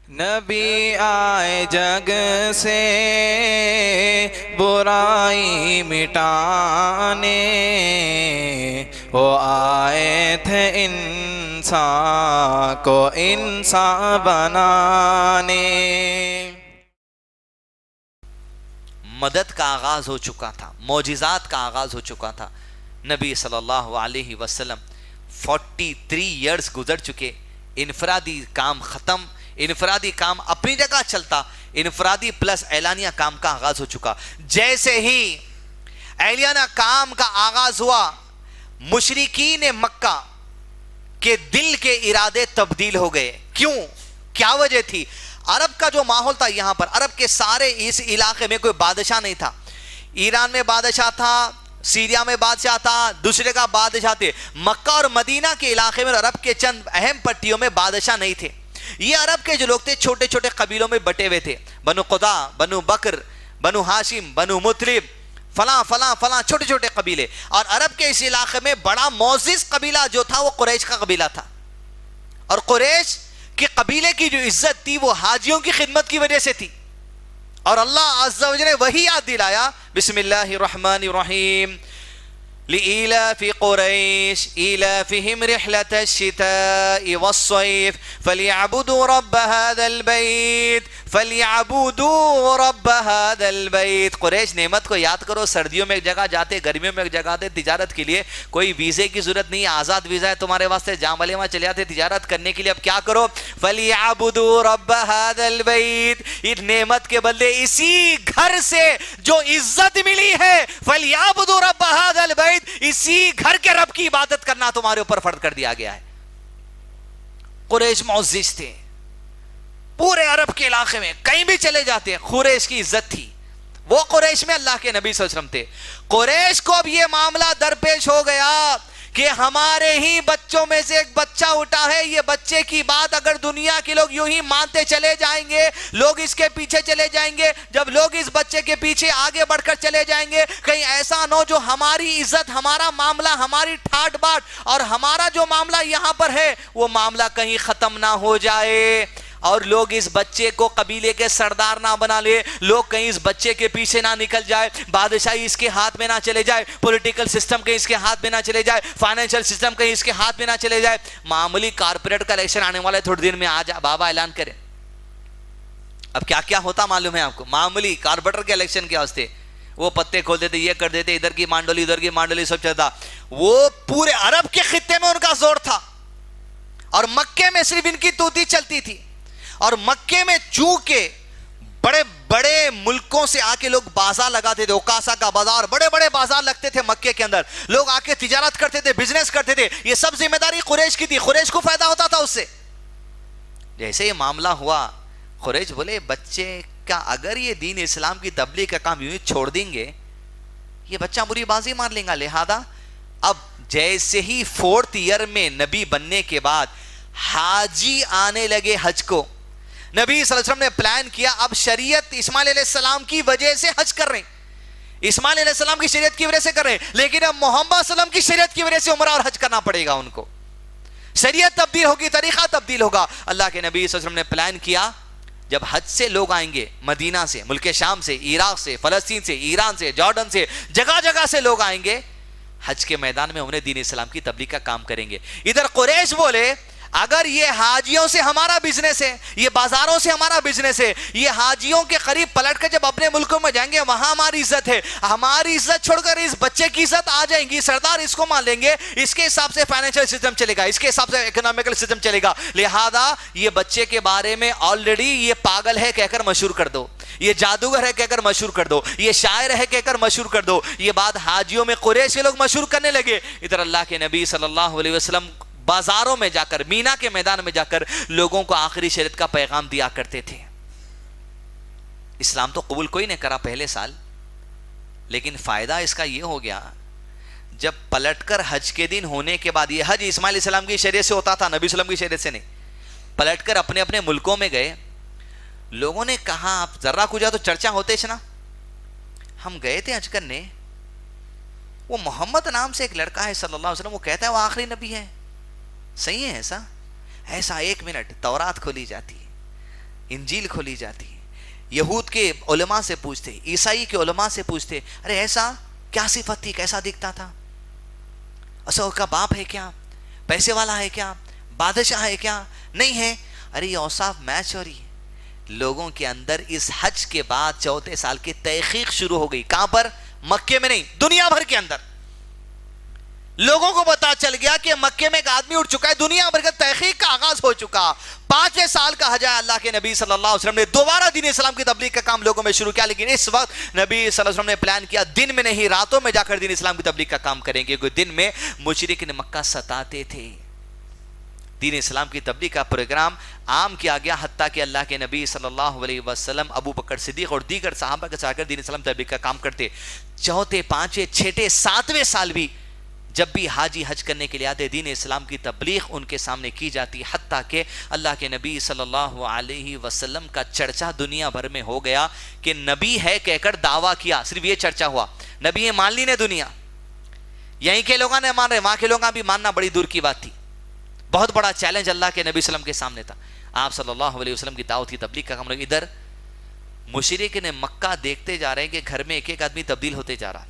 نبی آئے جگ سے برائی مٹانے، وہ آئے تھے انسان کو انسان بنانے۔ مدد کا آغاز ہو چکا تھا، معجزات کا آغاز ہو چکا تھا۔ نبی صلی اللہ علیہ وسلم 43 ایئرز گزر چکے، انفرادی کام ختم، انفرادی کام اپنی جگہ چلتا، انفرادی پلس اعلانیہ کام کا آغاز ہو چکا۔ جیسے ہی اعلانیہ کام کا آغاز ہوا، مشرکین مکہ کے دل کے ارادے تبدیل ہو گئے۔ کیوں؟ کیا وجہ تھی؟ عرب کا جو ماحول تھا، یہاں پر عرب کے سارے اس علاقے میں کوئی بادشاہ نہیں تھا۔ ایران میں بادشاہ تھا، سیریا میں بادشاہ تھا، دوسرے کا بادشاہ تھے۔ مکہ اور مدینہ کے علاقے میں عرب کے چند اہم پٹیوں میں بادشاہ نہیں تھے۔ یہ عرب کے جو لوگ تھے چھوٹے چھوٹے قبیلوں میں بٹے ہوئے تھے، بنو قضا، بنو بکر، بنو ہاشم، بنو مطلب، فلاں فلاں فلاں، چھوٹے چھوٹے قبیلے۔ اور عرب کے اس علاقے میں بڑا معزز قبیلہ جو تھا وہ قریش کا قبیلہ تھا۔ اور قریش کہ قبیلے کی جو عزت تھی وہ حاجیوں کی خدمت کی وجہ سے تھی۔ اور اللہ عز و جل نے وہی یاد دلایا، بسم اللہ الرحمن الرحیم، لإيلاف قريش إيلافهم رحلة الشتاء والصيف فليعبدوا رب هذا البيت فليعبدوا رب هذا البيت۔ قریش نعمت کو یاد کرو، سردیوں میں ایک جگہ جاتے، گرمیوں میں ایک جگہ آتے تجارت کے لیے، کوئی ویزے کی ضرورت نہیں، آزاد ویزا ہے تمہارے واسطے، جہاں والے وہاں چلے آتے تجارت کرنے کے لیے۔ اب کیا کرو؟ فليعبدوا رب هذا البيت، اس نعمت کے بدلے اسی گھر سے جو عزت ملی ہے، فليعبدوا رب هذا البيت، اسی گھر کے رب کی عبادت کرنا تمہارے اوپر فرض کر دیا گیا ہے۔ قریش معزز تھے پورے عرب کے علاقے میں، کہیں بھی چلے جاتے قریش کی عزت تھی۔ وہ قریش میں اللہ کے نبی صلی اللہ علیہ وسلم تھے۔ قریش کو اب یہ معاملہ درپیش ہو گیا کہ ہمارے ہی بچوں میں سے ایک بچہ اٹھا ہے، یہ بچے کی بات اگر دنیا کے لوگ یوں ہی مانتے چلے جائیں گے، لوگ اس کے پیچھے چلے جائیں گے، جب لوگ اس بچے کے پیچھے آگے بڑھ کر چلے جائیں گے، کہیں ایسا نہ ہو جو ہماری عزت، ہمارا معاملہ، ہماری ٹھاٹ باٹ اور ہمارا جو معاملہ یہاں پر ہے وہ معاملہ کہیں ختم نہ ہو جائے، اور لوگ اس بچے کو قبیلے کے سردار نہ بنا لے، لوگ کہیں اس بچے کے پیچھے نہ نکل جائے، بادشاہی اس کے ہاتھ میں نہ چلے جائے، پولیٹیکل سسٹم کہیں اس کے ہاتھ میں نہ چلے جائے، فائنینشل سسٹم کہیں اس کے ہاتھ میں نہ چلے جائے۔ معمولی کارپوریٹ کا الیکشن آنے والا ہے تھوڑی دیر میں، آج بابا اعلان کرے۔ اب کیا کیا ہوتا معلوم ہے آپ کو؟ معمولی کارپوریٹر کے الیکشن کے واسطے وہ پتے کھول دیتے، یہ کر دیتے، ادھر کی مانڈولی ادھر کی مانڈولی سب چلتا۔ وہ پورے عرب کے خطے میں ان کا زور تھا، اور مکے میں صرف ان کی توتی چلتی تھی۔ اور مکے میں چونکہ بڑے بڑے ملکوں سے آ کے لوگ بازار لگاتے تھے، اوکاسا کا بازار، بڑے بڑے بازار لگتے تھے مکے کے اندر، لوگ آ کے تجارت کرتے تھے، بزنس کرتے تھے، یہ سب ذمہ داری قریش کی تھی، قریش کو فائدہ ہوتا تھا اس سے۔ جیسے یہ معاملہ ہوا، قریش بولے بچے کا اگر یہ دین اسلام کی تبلیغ کا کام یوں ہی چھوڑ دیں گے، یہ بچہ بری بازی مار لیں گا، لہذا اب جیسے ہی 4th ایئر میں نبی بننے کے بعد حاجی آنے لگے حج کو، نبی صلی اللہ علیہ وسلم نے پلان کیا، اب شریعت اسماعیل علیہ السلام کی وجہ سے حج کر رہے ہیں، اسماعیل علیہ السلام کی شریعت کی وجہ سے کر رہے ہیں، لیکن اب محمد صلی اللہ علیہ وسلم کی شریعت کی وجہ سے عمرہ اور حج کرنا پڑے گا ان کو۔ شریعت تبدیل ہوگی، طریقہ تبدیل ہوگا۔ اللہ کے نبی صلی اللہ علیہ وسلم نے پلان کیا، جب حج سے لوگ آئیں گے، مدینہ سے، ملک شام سے، عراق سے، فلسطین سے، ایران سے، جارڈن سے، جگہ جگہ سے لوگ آئیں گے، حج کے میدان میں انہیں دین اسلام کی تبلیغ کا کام کریں گے۔ ادھر قریش بولے اگر یہ حاجیوں سے ہمارا بزنس ہے، یہ بازاروں سے ہمارا بزنس ہے، یہ حاجیوں کے قریب پلٹ کر جب اپنے ملکوں میں جائیں گے وہاں ہماری عزت ہے، ہماری عزت چھوڑ کر اس بچے کی عزت آ جائیں گی، سردار اس کو مان لیں گے، اس کے حساب سے فائنینشل سسٹم چلے گا، اس کے حساب سے اکنامیکل سسٹم چلے گا، لہذا یہ بچے کے بارے میں آلریڈی یہ پاگل ہے کہہ کر مشہور کر دو، یہ جادوگر ہے کہہ کر مشہور کر دو، یہ شاعر ہے کہہ کر مشہور کر دو۔ یہ بات حاجیوں میں قریش کے لوگ مشہور کرنے لگے۔ ادھر اللہ کے نبی صلی اللہ علیہ وسلم بازاروں میں جا کر، مینا کے میدان میں جا کر لوگوں کو آخری شریعت کا پیغام دیا کرتے تھے۔ اسلام تو قبول کوئی نہیں کرا پہلے سال، لیکن فائدہ اس کا یہ ہو گیا، جب پلٹ کر حج کے دن ہونے کے بعد، یہ حج اسماعیل علیہ السلام کی شریعت سے ہوتا تھا، نبی صلی اللہ علیہ وسلم کی شریعت سے نہیں، پلٹ کر اپنے اپنے ملکوں میں گئے، لوگوں نے کہا آپ ذرا کچھ تو چرچا ہوتے نا، ہم گئے تھے حج کرنے، وہ محمد نام سے ایک لڑکا ہے صلی اللہ علیہ وسلم، وہ کہتا ہے وہ آخری نبی ہے، صحیح ہے ایسا؟ ایسا 1 منٹ تورات کھولی جاتی ہے، انجیل کھولی جاتی ہے، یہود کے علماء سے پوچھتے، عیسائی کے علماء سے پوچھتے، ارے ایسا کیا صفت تھی، کیسا دکھتا تھا، اصل کا باپ ہے کیا، پیسے والا ہے کیا، بادشاہ ہے کیا، نہیں ہے، ارے یہ اوصاف میچ ہو رہی ہے۔ لوگوں کے اندر اس حج کے بعد 34 سال کی تحقیق شروع ہو گئی، کہاں پر؟ مکے میں نہیں، دنیا بھر کے اندر لوگوں کو پتا چل گیا کہ مکے میں ایک آدمی اٹھ چکا ہے، دنیا بھر کا تحقیق کا آغاز ہو چکا۔ 5 سال کا حج ہے، اللہ کے نبی صلی اللہ علیہ وسلم نے دوبارہ دین اسلام کی تبلیغ کا کام لوگوں میں شروع کیا، لیکن اس وقت نبی صلی اللہ علیہ وسلم نے پلان کیا دن میں نہیں راتوں میں جا کر دین اسلام کی تبلیغ کا کام کریں گے، کیونکہ دن میں مشرکین مکہ ستاتے تھے۔ دین اسلام کی تبلیغ کا پروگرام عام کیا گیا، حتیٰ کہ اللہ کے نبی صلی اللہ علیہ وسلم، ابو بکر صدیق اور دیگر صحابہ کے ساتھ دین اسلام تبلیغ کا کام کرتے۔ 4، 5، 6، 7ویں سال بھی جب بھی حاجی حج کرنے کے لیے آتے، دین اسلام کی تبلیغ ان کے سامنے کی جاتی، حتیٰ کہ اللہ کے نبی صلی اللہ علیہ وسلم کا چرچا دنیا بھر میں ہو گیا کہ نبی ہے کہہ کر دعویٰ کیا، صرف یہ چرچا ہوا، نبی ہے مان لی نے دنیا، یہیں کے لوگوں نے مان رہے، وہاں کے لوگوں بھی ماننا بڑی دور کی بات تھی۔ بہت بڑا چیلنج اللہ کے نبی صلی اللہ علیہ وسلم کے سامنے تھا۔ آپ صلی اللہ علیہ وسلم کی دعوت کی تبلیغ کا کام لوگ، ادھر مشرکین مکہ دیکھتے جا رہے ہیں کہ گھر میں ایک ایک آدمی تبدیل ہوتے جا رہا،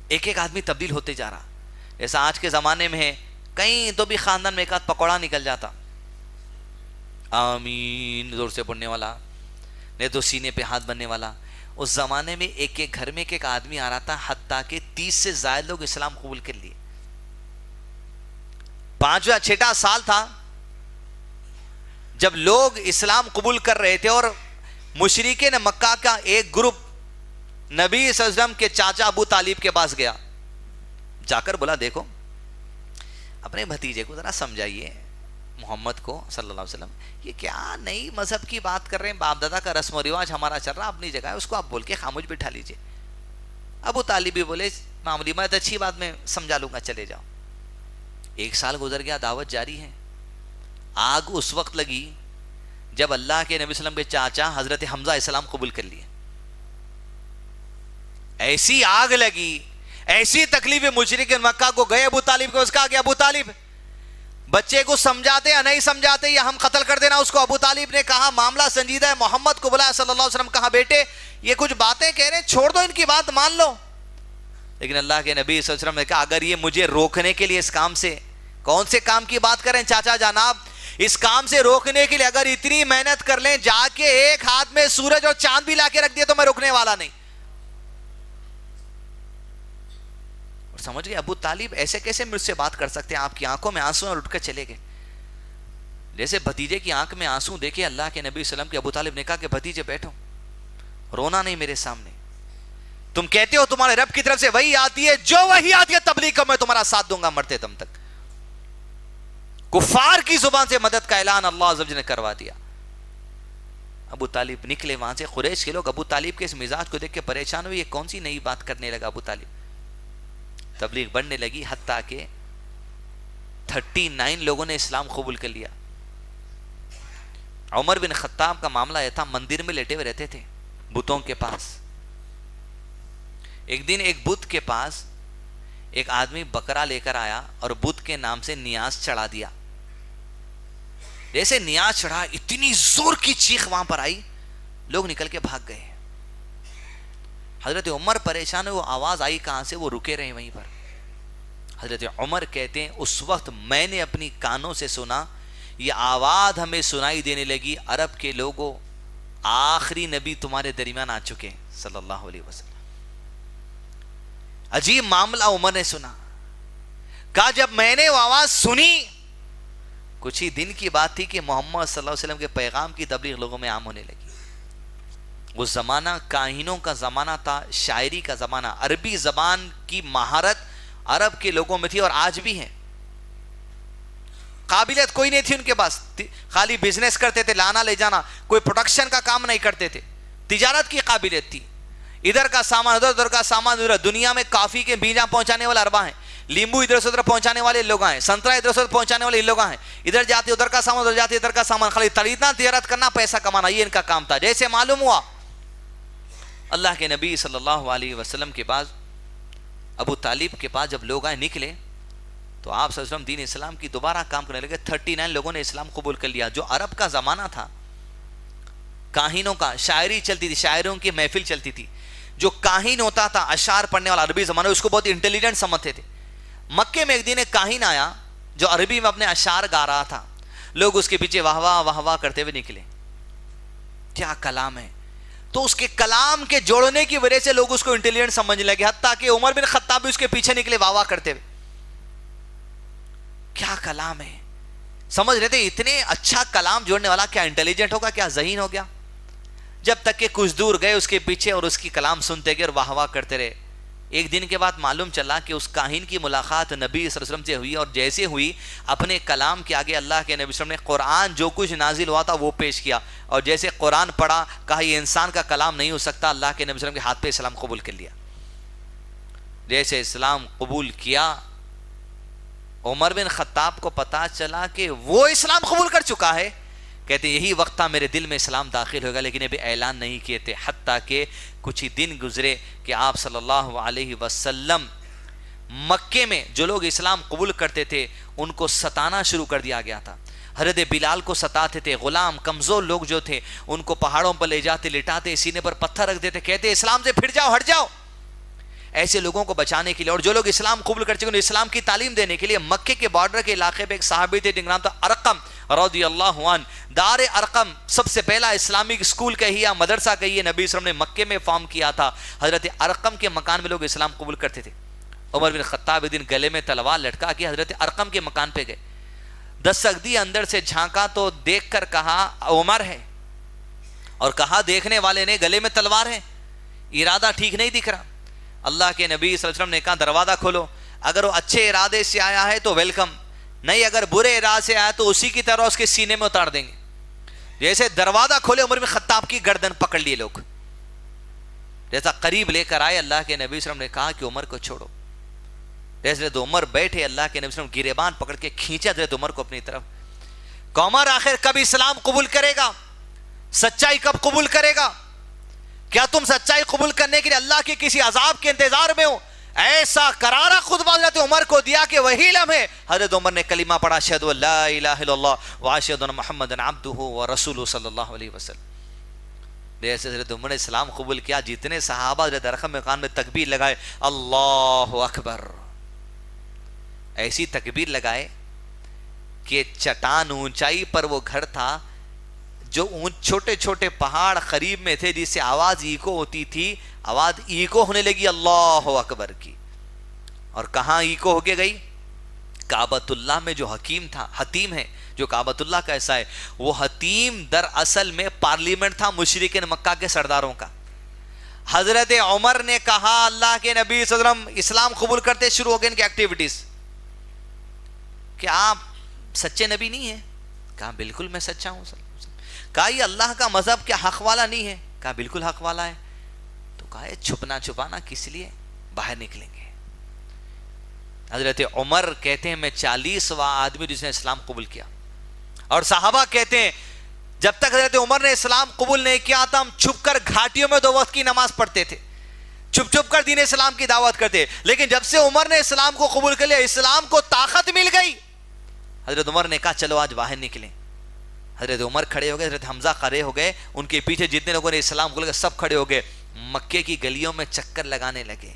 ایک ایک آدمی تبدیل ہوتے جا رہا۔ ایسا آج کے زمانے میں ہے، کہیں تو بھی خاندان میں ایک آدھ پکوڑا نکل جاتا، آمین زور سے پڑھنے والا، نہیں تو سینے پہ ہاتھ بننے والا۔ اس زمانے میں ایک ایک گھر میں ایک ایک آدمی آ رہا تھا، حتیٰ کہ 30 سے زائد لوگ اسلام قبول کر لیے۔ 5واں 6واں سال تھا جب لوگ اسلام قبول کر رہے تھے، اور مشرکین مکہ کا ایک گروپ نبی صلی اللہ علیہ وسلم کے چاچا ابو طالب کے پاس گیا، جا کر بولا دیکھو اپنے بھتیجے کو ذرا سمجھائیے، محمد کو صلی اللہ علیہ وسلم، یہ کیا نئی مذہب کی بات کر رہے ہیں، باپ دادا کا رسم و رواج ہمارا چل رہا اپنی جگہ ہے، اس کو آپ بول کے خاموش بٹھا لیجئے۔ ابو طالب بھی بولے معمولی بات، اچھی بات میں سمجھا لوں گا، چلے جاؤ۔ 1 سال گزر گیا، دعوت جاری ہے۔ آگ اس وقت لگی جب اللہ کے نبی صلی اللہ علیہ وسلم کے چاچا حضرت حمزہ اسلام قبول کر لیے۔ ایسی آگ لگی، ایسی تکلیف مشرکین مکہ کو گئے ابو طالب کو، اس کا کہ ابو طالب بچے کو سمجھاتے یا نہیں سمجھاتے یا ہم قتل کر دینا اس کو۔ ابو طالب نے کہا معاملہ سنجیدہ ہے، محمد کو بلایا صلی اللہ علیہ وسلم، کہا بیٹے یہ کچھ باتیں کہہ رہے ہیں، چھوڑ دو ان کی بات، مان لو۔ لیکن اللہ کے نبی صلی اللہ علیہ وسلم نے کہا اگر یہ مجھے روکنے کے لیے اس کام سے، کون سے کام کی بات کریں چاچا جناب، اس کام سے روکنے کے لیے اگر اتنی محنت کر لیں، جا کے ایک ہاتھ میں سورج اور چاند بھی لا کے رکھ دیا تو میں رکنے والا نہیں۔ اور سمجھ گئے ابو طالب ایسے کیسے مجھ سے بات کر سکتے ہیں، آپ کی آنکھوں میں آنسو اور اٹھ کر چلے گئے۔ جیسے بھتیجے کی آنکھ میں آنسو دیکھے اللہ کے نبی صلی اللہ علیہ وسلم کے، ابو طالب نے کہا کہ بھتیجے بیٹھو، رونا نہیں میرے سامنے، تم کہتے ہو تمہارے رب کی طرف سے وحی آتی ہے، جو وحی آتی ہے تبلیغ کا میں تمہارا ساتھ دوں گا مرتے دم تک۔ کفار کی زبان سے مدد کا اعلان اللہ عز و جل نے کروا دیا۔ ابو طالب نکلے وہاں سے، قریش کے لوگ ابو طالب کے اس مزاج کو دیکھ کے پریشان ہوئے، یہ کون سی نئی بات کرنے لگا ابو طالب۔ تبلیغ بڑھنے لگی، حتیٰ کہ 39 لوگوں نے اسلام قبول کر لیا۔ عمر بن خطاب کا معاملہ یہ تھا، مندر میں لیٹے ہوئے رہتے تھے بتوں کے پاس۔ ایک دن ایک بت کے پاس ایک آدمی بکرا لے کر آیا اور بت کے نام سے نیاز چڑھا دیا۔ جیسے نیاز چڑھا، اتنی زور کی چیخ وہاں پر آئی، لوگ نکل کے بھاگ گئے۔ حضرت عمر پریشان، وہ آواز آئی کہاں سے، وہ رکے رہے وہیں پر۔ حضرت عمر کہتے ہیں اس وقت میں نے اپنی کانوں سے سنا، یہ آواز ہمیں سنائی دینے لگی، عرب کے لوگوں آخری نبی تمہارے درمیان آ چکے صلی اللہ علیہ وسلم۔ عجیب معاملہ عمر نے سنا، کہا جب میں نے وہ آواز سنی، کچھ ہی دن کی بات تھی کہ محمد صلی اللہ علیہ وسلم کے پیغام کی تبلیغ لوگوں میں عام ہونے لگی۔ وہ زمانہ کاہنوں کا زمانہ تھا، شاعری کا زمانہ، عربی زبان کی مہارت عرب کے لوگوں میں تھی اور آج بھی ہے۔ قابلیت کوئی نہیں تھی ان کے پاس، خالی بزنس کرتے تھے، لانا لے جانا، کوئی پروڈکشن کا کام نہیں کرتے تھے، تجارت کی قابلیت تھی، ادھر کا سامان ادھر، ادھر کا سامان ادھر۔ دنیا میں کافی کے بیجاں پہنچانے والے اربا ہیں، لیمبو ادھر سے ادھر پہنچانے والے لوگ ہیں، سنترا ادھر سے ادھر پہنچانے والے لوگ ہیں، ادھر جاتے ادھر کا سامان ادھر جاتے ادھر کا سامان، خالی خریدنا تجارت کرنا پیسہ کمانا، یہ ان کا کام تھا۔ جیسے معلوم ہوا اللہ کے نبی صلی اللہ علیہ وسلم کے پاس، ابو طالب کے پاس جب لوگ آئے نکلے تو آپ صلی اللہ علیہ وسلم دین اسلام کی دوبارہ کام کرنے لگے۔ 39 لوگوں نے اسلام قبول کر لیا۔ جو عرب کا زمانہ تھا کاہنوں کا شاعری چلتی تھی، شاعروں کی محفل چلتی تھی. جو کاہن ہوتا تھا اشعار پڑھنے والا عربی زمانے اس کو بہت انٹیلیجنٹ سمجھتے تھے. مکے میں ایک دن ایک کاہن آیا جو عربی میں اپنے اشعار گا رہا تھا. لوگ اس کے پیچھے واہ واہ واہ واہ کرتے ہوئے نکلے. کیا کلام ہے. تو اس کے کلام کے جوڑنے کی وجہ سے لوگ اس کو انٹیلیجنٹ سمجھنے لگے، حتیٰ کہ عمر بن خطاب بھی اس کے پیچھے نکلے واہ واہ کرتے ہوئے. کیا کلام ہے. سمجھ رہے تھے اتنے اچھا کلام جوڑنے والا کیا انٹیلیجنٹ ہوگا، کیا ذہین ہو گیا. جب تک کہ کچھ دور گئے اس کے پیچھے اور اس کی کلام سنتے گئے اور واہ واہ کرتے رہے. ایک دن کے بعد معلوم چلا کہ اس کاہن کی ملاقات نبی صلی اللہ علیہ وسلم سے ہوئی، اور جیسے ہوئی اپنے کلام کے آگے اللہ کے نبی صلی اللہ علیہ وسلم نے قرآن جو کچھ نازل ہوا تھا وہ پیش کیا، اور جیسے قرآن پڑھا کہا یہ انسان کا کلام نہیں ہو سکتا. اللہ کے نبی صلی اللہ علیہ وسلم کے ہاتھ پہ اسلام قبول کر لیا. جیسے اسلام قبول کیا عمر بن خطاب کو پتا چلا کہ وہ اسلام قبول کر چکا ہے. کہتے یہی وقت تھا میرے دل میں اسلام داخل ہوگا، لیکن ابھی اعلان نہیں کیے تھے. حتیٰ کہ کچھ ہی دن گزرے کہ آپ صلی اللہ علیہ وسلم مکے میں جو لوگ اسلام قبول کرتے تھے ان کو ستانا شروع کر دیا گیا تھا. حضرت بلال کو ستاتے تھے. غلام کمزور لوگ جو تھے ان کو پہاڑوں پر لے جاتے، لٹاتے، سینے پر پتھر رکھ دیتے، کہتے اسلام سے پھر جاؤ، ہٹ جاؤ. ایسے لوگوں کو بچانے کے لیے اور جو لوگ اسلام قبول کر چکے انہیں اسلام کی تعلیم دینے کے لیے مکے کے بارڈر کے علاقے پہ ایک صحابی تھے جن کا نام تھا ارقم رضی اللہ عنہ. دار ارقم سب سے پہلا اسلامک اسکول کہیے، مدرسہ کہیے، نبی صلی اللہ علیہ وسلم نے مکے میں فارم کیا تھا. حضرت ارقم کے مکان میں لوگ اسلام قبول کرتے تھے. عمر بن خطاب ایک دن گلے میں تلوار لٹکا کے حضرت ارقم کے مکان پہ گئے. دستک دی، اندر سے جھانکا تو دیکھ کر کہا عمر ہے، اور کہا دیکھنے والے نے گلے میں تلوار ہے، ارادہ ٹھیک نہیں دکھ رہا. اللہ کے نبی صلی اللہ علیہ وسلم نے کہا دروازہ کھولو. اگر وہ اچھے ارادے سے آیا ہے تو ویلکم، نہیں اگر برے ارادے سے آیا تو اسی کی طرح اس کے سینے میں اتار دیں گے. جیسے دروازہ کھولے عمر بن خطاب کی گردن پکڑ لیے لوگ. جیسا قریب لے کر آئے اللہ کے نبی صلی اللہ علیہ وسلم نے کہا کہ عمر کو چھوڑو. حضرت عمر بیٹھے، اللہ کے نبی صلی اللہ علیہ وسلم گریبان پکڑ کے کھینچے حضرت عمر کو اپنی طرف. کہ عمر آخر کب اسلام قبول کرے گا، سچائی کب قبول کرے گا؟ کیا تم سچائی قبول کرنے کے لیے اللہ کے کسی عذاب کے انتظار میں ہو؟ ایسا کرارا خطبہ حضرت عمر کو دیا کہ وہی لمحے حضرت عمر نے کلمہ پڑھا اشہد ان لا الہ الا اللہ واشہد ان محمد عبدہ ورسولہ صلی اللہ علیہ وسلم. جیسے حضرت عمر نے اسلام قبول کیا، جتنے صحابہ حضرت ارقم میں کان میں تکبیر لگائے اللہ اکبر، ایسی تکبیر لگائے کہ چٹان اونچائی پر وہ گھر تھا، جو چھوٹے چھوٹے پہاڑ قریب میں تھے جس سے آواز ایکو ہوتی تھی، آواز ایکو ہونے لگی اللہ اکبر کی. اور کہاں ایکو ہو کے گئی؟ کعبۃ اللہ میں جو حکیم تھا، حتیم ہے جو کعبۃ اللہ کا ایسا ہے، وہ حتیم در اصل میں پارلیمنٹ تھا مشرکین مکہ کے سرداروں کا. حضرت عمر نے کہا اللہ کے نبی صلی اللہ علیہ وسلم اسلام قبول کرتے شروع ہو گئے ان کی ایکٹیویٹیز، کہ آپ سچے نبی نہیں ہیں؟ کہا بالکل میں سچا ہوں. کہا یہ اللہ کا مذہب کیا حق والا نہیں ہے؟ کہا بالکل حق والا ہے. تو کہا چھپنا چھپانا کس لیے، باہر نکلیں گے. حضرت عمر کہتے ہیں میں 40واں آدمی جس نے اسلام قبول کیا. اور صحابہ کہتے ہیں جب تک حضرت عمر نے اسلام قبول نہیں کیا تھا ہم چھپ کر گھاٹیوں میں 2 وقت کی نماز پڑھتے تھے، چھپ چھپ کر دین اسلام کی دعوت کرتے. لیکن جب سے عمر نے اسلام کو قبول کر لیا، اسلام کو طاقت مل گئی. حضرت عمر نے کہا چلو آج باہر نکلیں. حضرت عمر کھڑے ہو گئے، حضرت حمزہ کھڑے ہو گئے، ان کے پیچھے جتنے لوگوں نے اسلام قبول کیا سب کھڑے ہو گئے. مکے کی گلیوں میں چکر لگانے لگے،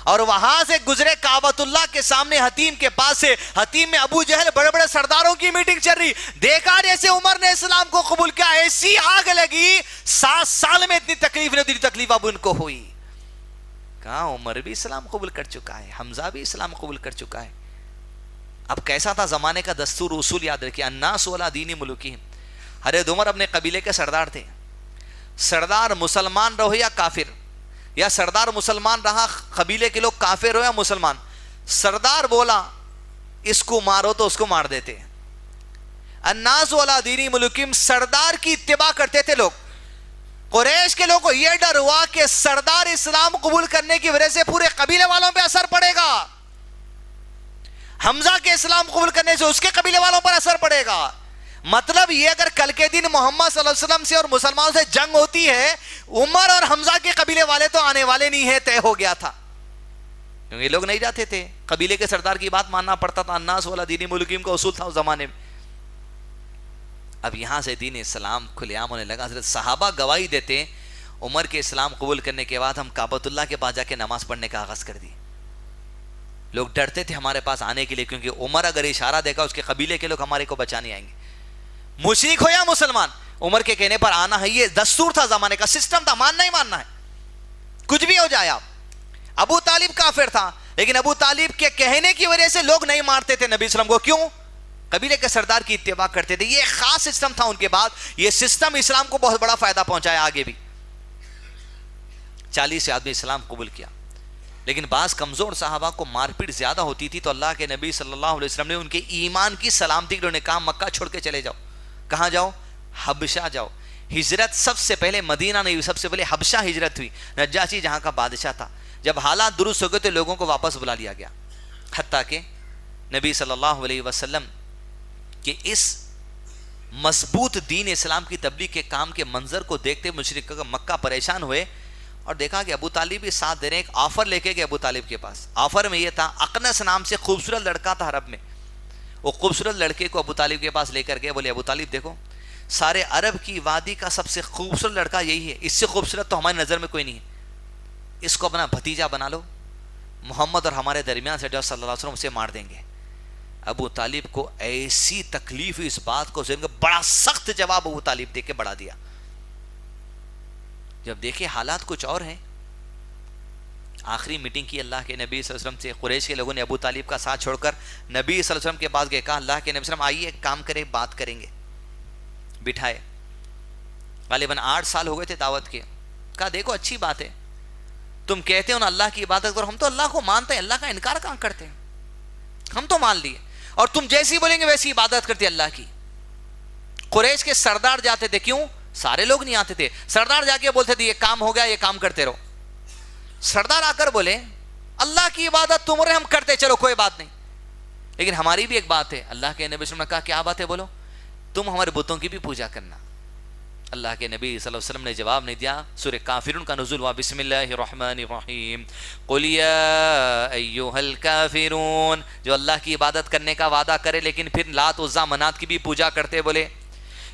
اور وہاں سے گزرے کعبۃ اللہ کے سامنے حتیم کے پاس سے. حتیم میں ابو جہل بڑے بڑے سرداروں کی میٹنگ چل رہی. دیکھا جیسے عمر نے اسلام کو قبول کیا، ایسی آگ لگی 7 سال میں اتنی تکلیف نہیں، تکلیف اب ان کو ہوئی. کہا عمر بھی اسلام قبول کر چکا ہے، حمزہ بھی اسلام قبول کر چکا ہے. اب کیسا تھا زمانے کا دستور اصول یاد رکھیے، الناس علی دین ملوکہم. حضرت عمر اپنے قبیلے کے سردار تھے. سردار مسلمان رہو یا کافر، یا سردار مسلمان رہا قبیلے کے لوگ کافر ہو یا مسلمان، سردار بولا اس کو مارو تو اس کو مار دیتے. الناس علی دین ملوکہم، سردار کی اتباع کرتے تھے لوگ. قریش کے لوگوں کو یہ ڈر ہوا کہ سردار اسلام قبول کرنے کی وجہ سے پورے قبیلے والوں پہ اثر پڑے گا، حمزہ کے اسلام قبول کرنے سے اس کے قبیلے والوں پر اثر پڑے گا. مطلب یہ اگر کل کے دن محمد صلی اللہ علیہ وسلم سے اور مسلمانوں سے جنگ ہوتی ہے، عمر اور حمزہ کے قبیلے والے تو آنے والے نہیں ہیں، طے ہو گیا تھا. کیونکہ یہ لوگ نہیں جاتے تھے، قبیلے کے سردار کی بات ماننا پڑتا تھا. الناس علی دین ملوکہم کا اصول تھا اس زمانے میں. اب یہاں سے دین اسلام کھلے عام ہونے لگا. حضرت صحابہ گواہی دیتے ہیں عمر کے اسلام قبول کرنے کے بعد ہم کعبۃ اللہ کے پاس جا کے نماز پڑھنے کا آغاز کر دی. لوگ ڈرتے تھے ہمارے پاس آنے کے لیے, کیونکہ عمر اگر اشارہ دے گا اس کے قبیلے کے لوگ ہمارے کو بچانے آئیں گے. مشرک ہو یا مسلمان, عمر کے کہنے پر آنا ہے, یہ دستور تھا, زمانے کا سسٹم تھا, ماننا ہی ماننا ہے, کچھ بھی ہو جائے آپ. ابو طالب کافر تھا, لیکن ابو طالب کے کہنے کی وجہ سے لوگ نہیں مارتے تھے نبی صلی اللہ علیہ وسلم کو. کیوں؟ قبیلے کے سردار کی اتباع کرتے تھے. یہ ایک خاص سسٹم تھا ان کے بعد. یہ سسٹم اسلام کو بہت بڑا فائدہ پہنچایا آگے بھی. 40 آدمی اسلام قبول کیا, لیکن بعض کمزور صحابہ کو مار پیٹ زیادہ ہوتی تھی, تو اللہ کے نبی صلی اللہ علیہ وسلم نے ان کے ایمان کی سلامتی کے لیے کہا مکہ چھوڑ کے چلے جاؤ. کہاں جاؤ؟ حبشہ جاؤ. ہجرت سب سے پہلے مدینہ نہیں ہوئی, سب سے پہلے حبشہ ہجرت ہوئی. نجاشی جہاں کا بادشاہ تھا, جب حالات درست ہو گئے تو لوگوں کو واپس بلا لیا گیا. حتیٰ کہ نبی صلی اللہ علیہ وسلم کہ اس مضبوط دین اسلام کی تبلیغ کے کام کے منظر کو دیکھتے مشرک مکہ پریشان ہوئے, اور دیکھا کہ ابو طالب بھی ساتھ دے رہے ہیں. ایک آفر لے کے گئے ابو طالب کے پاس. آفر میں یہ تھا, اقنس نام سے خوبصورت لڑکا تھا عرب میں, وہ خوبصورت لڑکے کو ابو طالب کے پاس لے کر گئے. بولے ابو طالب دیکھو, سارے عرب کی وادی کا سب سے خوبصورت لڑکا یہی ہے, اس سے خوبصورت تو ہماری نظر میں کوئی نہیں ہے, اس کو اپنا بھتیجا بنا لو, محمد اور ہمارے درمیان سے جو صلی اللہ علیہ وسلم اسے مار دیں گے. ابو طالب کو ایسی تکلیف اس بات کو, بڑا سخت جواب ابو طالب دے کے بڑھا دیا. جب دیکھے حالات کچھ اور ہیں, آخری میٹنگ کی اللہ کے نبی صلی اللہ علیہ وسلم سے. قریش کے لوگوں نے ابو طالب کا ساتھ چھوڑ کر نبی صلی اللہ علیہ وسلم کے پاس گئے, کہا اللہ کے نبی صلی اللہ علیہ وسلم آئیے کام کریں, بات کریں گے. بٹھائے, غالباً 8 سال ہو گئے تھے دعوت کے. کہا دیکھو اچھی بات ہے, تم کہتے ہو نا اللہ کی عبادت کرو, ہم تو اللہ کو مانتے ہیں, اللہ کا انکار کہاں کرتے ہیں, ہم تو مان لیے, اور تم جیسی بولیں گے ویسی عبادت کرتے اللہ کی. قریش کے سردار جاتے تھے, کیوں؟ سارے لوگ نہیں آتے تھے, سردار جا کے بولتے تھے یہ کام ہو گیا, یہ کام کرتے رہو. سردار آ کر بولے اللہ کی عبادت تم رہے ہم کرتے چلو کوئی بات نہیں, لیکن ہماری بھی ایک بات ہے. اللہ کے نبی صلی اللہ علیہ وسلم نے کہا کیا بات ہے, بولو. تم ہمارے بتوں کی بھی پوجا کرنا. اللہ کے نبی صلی اللہ علیہ وسلم نے جواب نہیں دیا. سورہ کافرون کا نزول ہوا, بسم اللہ الرحمن الرحیم, قل یا ایھا الکافرون. جو اللہ کی عبادت کرنے کا وعدہ کرے لیکن پھر لات عزا منات کی بھی پوجا کرتے, بولے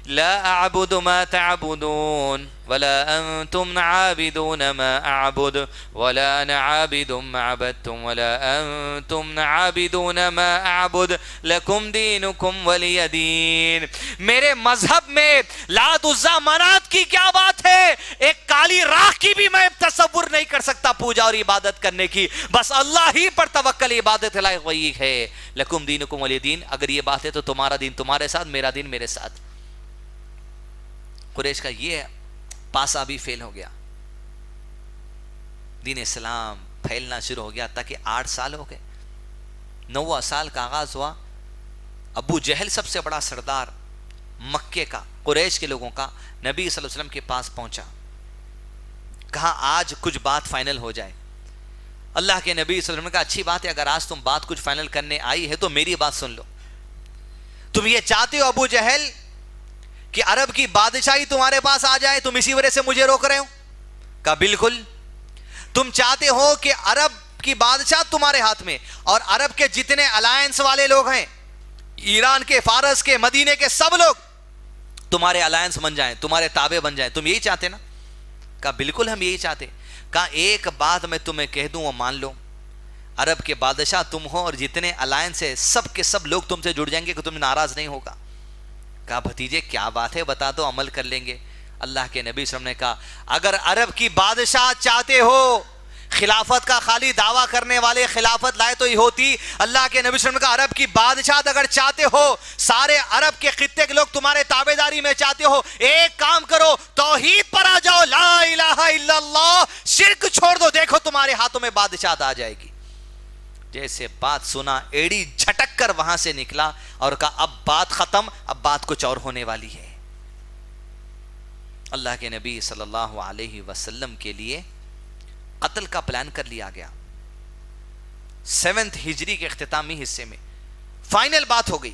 لا اعبد ما تعبدون ولا انتم عابدون ما اعبد ولا انا عابد ما عبدتم ولا انتم عابدون ما اعبد لكم دينكم ولي دين. میرے مذہب میں لات عزا منات کی کیا بات ہے, ایک کالی راکھ کی بھی میں تصور نہیں کر سکتا پوجا اور عبادت کرنے کی, بس اللہ ہی پر توکل, عبادت لائق وہی ہے. لکم دینکم ولی دین, اگر یہ بات ہے تو تمہارا دین تمہارے ساتھ, میرا دین میرے ساتھ. قریش کا یہ پاسا بھی فیل ہو گیا, دین اسلام پھیلنا شروع ہو گیا. تاکہ 8 سال ہو گئے, 9واں سال کا آغاز ہوا. ابو جہل سب سے بڑا سردار مکے کا, قریش کے لوگوں کا, نبی صلی اللہ علیہ وسلم کے پاس پہنچا, کہا آج کچھ بات فائنل ہو جائے. اللہ کے نبی صلی اللہ علیہ وسلم نے کہا اچھی بات ہے, اگر آج تم بات کچھ فائنل کرنے آئی ہے تو میری بات سن لو. تم یہ چاہتے ہو ابو جہل کہ عرب کی بادشاہی تمہارے پاس آ جائے, تم اسی وجہ سے مجھے روک رہے ہو؟ کہا بالکل. تم چاہتے ہو کہ عرب کی بادشاہ تمہارے ہاتھ میں, اور عرب کے جتنے الائنس والے لوگ ہیں, ایران کے, فارس کے, مدینے کے, سب لوگ تمہارے الائنس بن جائیں, تمہارے تابع بن جائیں, تم یہی چاہتے نا؟ کہا بالکل ہم یہی چاہتے. کہا ایک بات میں تمہیں کہہ دوں وہ مان لو, عرب کے بادشاہ تم ہو اور جتنے الائنس ہے سب کے سب لوگ تم سے جڑ جائیں گے, کہ تم ناراض نہیں ہوگا. کہا بھتیجے کیا بات ہے, بتا دو, عمل کر لیں گے. اللہ کے نبی صلی اللہ علیہ وسلم نے کہا اگر عرب کی بادشاہ چاہتے ہو, خلافت کا خالی دعویٰ کرنے والے خلافت لائے تو ہی ہوتی. اللہ کے نبی صلی اللہ علیہ وسلم نے کہا عرب کی بادشاہ اگر چاہتے ہو, سارے عرب کے خطے کے لوگ تمہارے تابع داری میں چاہتے ہو, ایک کام کرو, توحید پر آ جاؤ, لا الہ الا اللہ, شرک چھوڑ دو, دیکھو تمہارے ہاتھوں میں بادشاہت آ جائے گی. جیسے بات سنا, ایڑی جھٹک کر وہاں سے نکلا اور کہا اب بات ختم, اب بات کچھ اور ہونے والی ہے. اللہ کے نبی صلی اللہ علیہ وسلم کے لیے قتل کا پلان کر لیا گیا. 7 ہجری کے اختتامی حصے میں فائنل بات ہو گئی,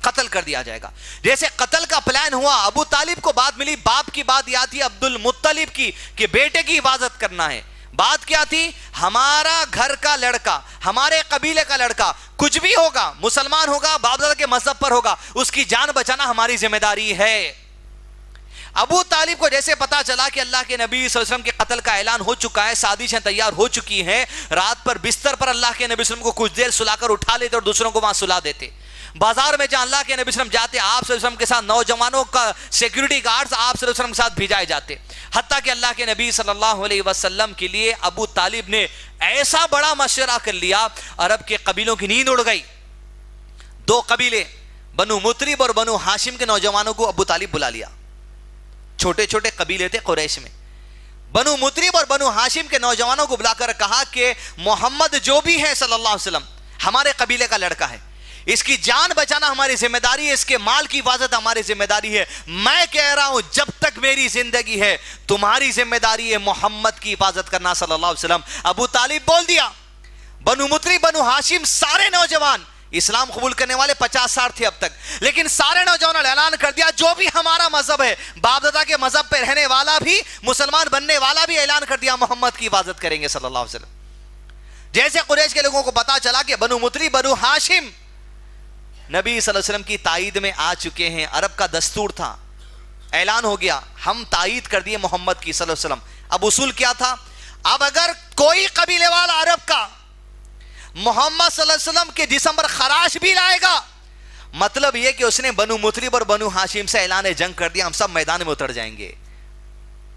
قتل کر دیا جائے گا. جیسے قتل کا پلان ہوا, ابو طالب کو بات ملی, باپ کی بات یاد تھی عبد المطلب کی کہ بیٹے کی حفاظت کرنا ہے. بات کیا تھی؟ ہمارا گھر کا لڑکا، ہمارے قبیلے کا لڑکا کچھ بھی ہوگا، مسلمان ہوگا، باپ دادا کے مذہب پر ہوگا، اس کی جان بچانا ہماری ذمہ داری ہے۔ ابو طالب کو جیسے پتا چلا کہ اللہ کے نبی صلی اللہ علیہ وسلم کے قتل کا اعلان ہو چکا ہے، سازشیں تیار ہو چکی ہیں، رات پر بستر پر اللہ کے نبی صلی اللہ علیہ وسلم کو کچھ دیر سلا کر اٹھا لیتے اور دوسروں کو وہاں سلا دیتے۔ بازار میں جہاں اللہ کے نبی صلی اللہ علیہ وسلم جاتے، آپ صلی اللہ علیہ وسلم کے ساتھ نوجوانوں کا سیکیورٹی گارڈز آپ صلی اللہ علیہ وسلم کے ساتھ بھیجائے جاتے، حتیٰ کہ اللہ کے نبی صلی اللہ علیہ وسلم کے لیے ابو طالب نے ایسا بڑا مشورہ کر لیا، عرب کے قبیلوں کی نیند اڑ گئی۔ دو قبیلے بنو مطلب اور بنو ہاشم کے نوجوانوں کو ابو طالب بلا لیا، چھوٹے چھوٹے قبیلے تھے قریش میں۔ بنو مطلب اور بنو ہاشم کے نوجوانوں کو بلا کر کہا کہ محمد جو بھی ہے صلی اللہ علیہ وسلم ہمارے قبیلے کا لڑکا ہے، اس کی جان بچانا ہماری ذمہ داری ہے، اس کے مال کی حفاظت ہماری ذمہ داری ہے۔ میں کہہ رہا ہوں جب تک میری زندگی ہے تمہاری ذمہ داری ہے محمد کی حفاظت کرنا صلی اللہ علیہ وسلم۔ ابو طالب بول دیا۔ بنو مطلب بنو ہاشم سارے نوجوان اسلام قبول کرنے والے 50-60 تھے اب تک، لیکن سارے نوجوانوں نے اعلان کر دیا جو بھی ہمارا مذہب ہے، باپ دادا کے مذہب پہ رہنے والا بھی، مسلمان بننے والا بھی اعلان کر دیا محمد کی حفاظت کریں گے صلی اللہ علیہ وسلم۔ جیسے قریش کے لوگوں کو پتا چلا کہ بنو مطلب بنو ہاشم نبی صلی اللہ علیہ وسلم کی تائید میں آ چکے ہیں، عرب کا دستور تھا، اعلان ہو گیا ہم تائید کر دیے محمد کی صلی اللہ علیہ وسلم۔ اب اصول کیا تھا؟ اب اگر کوئی قبیلے والا عرب کا محمد صلی اللہ علیہ وسلم کے جسم پر خراش بھی لائے گا، مطلب یہ کہ اس نے بنو مطلب اور بنو ہاشم سے اعلان جنگ کر دیا، ہم سب میدان میں اتر جائیں گے۔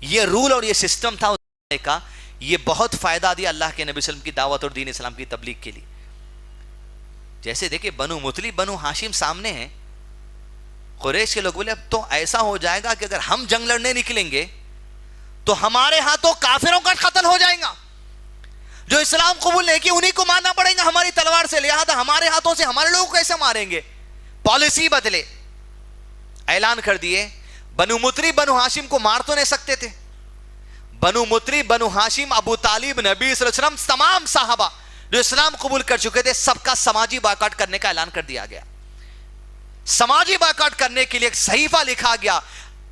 یہ رول اور یہ سسٹم تھا کا، یہ بہت فائدہ دیا اللہ کے نبی صلی اللہ علیہ وسلم کی دعوت اور دین اسلام کی تبلیغ کے لیے۔ جیسے دیکھیں بنو مطلب بنو ہاشم سامنے ہیں، قریش کے لوگ بولے اب تو ایسا ہو جائے گا کہ اگر ہم جنگ لڑنے نکلیں گے تو ہمارے ہاتھوں کافروں کا قتل ہو جائے گا، جو اسلام قبول نہیں کی انہیں کو مارنا پڑے گا ہماری تلوار سے، لہذا ہمارے ہاتھوں سے ہمارے لوگوں کو کیسے ماریں گے؟ پالیسی بدلے، اعلان کر دیے بنو مطلب بنو ہاشم کو مار تو نہیں سکتے تھے، بنو مطلب بنو ہاشم ابو طالب نبی صلی اللہ علیہ وسلم تمام صحابہ جو اسلام قبول کر چکے تھے سب کا سماجی بائیکاٹ کرنے کا اعلان کر دیا گیا۔ سماجی بائیکاٹ کرنے کے لیے ایک صحیفہ لکھا گیا،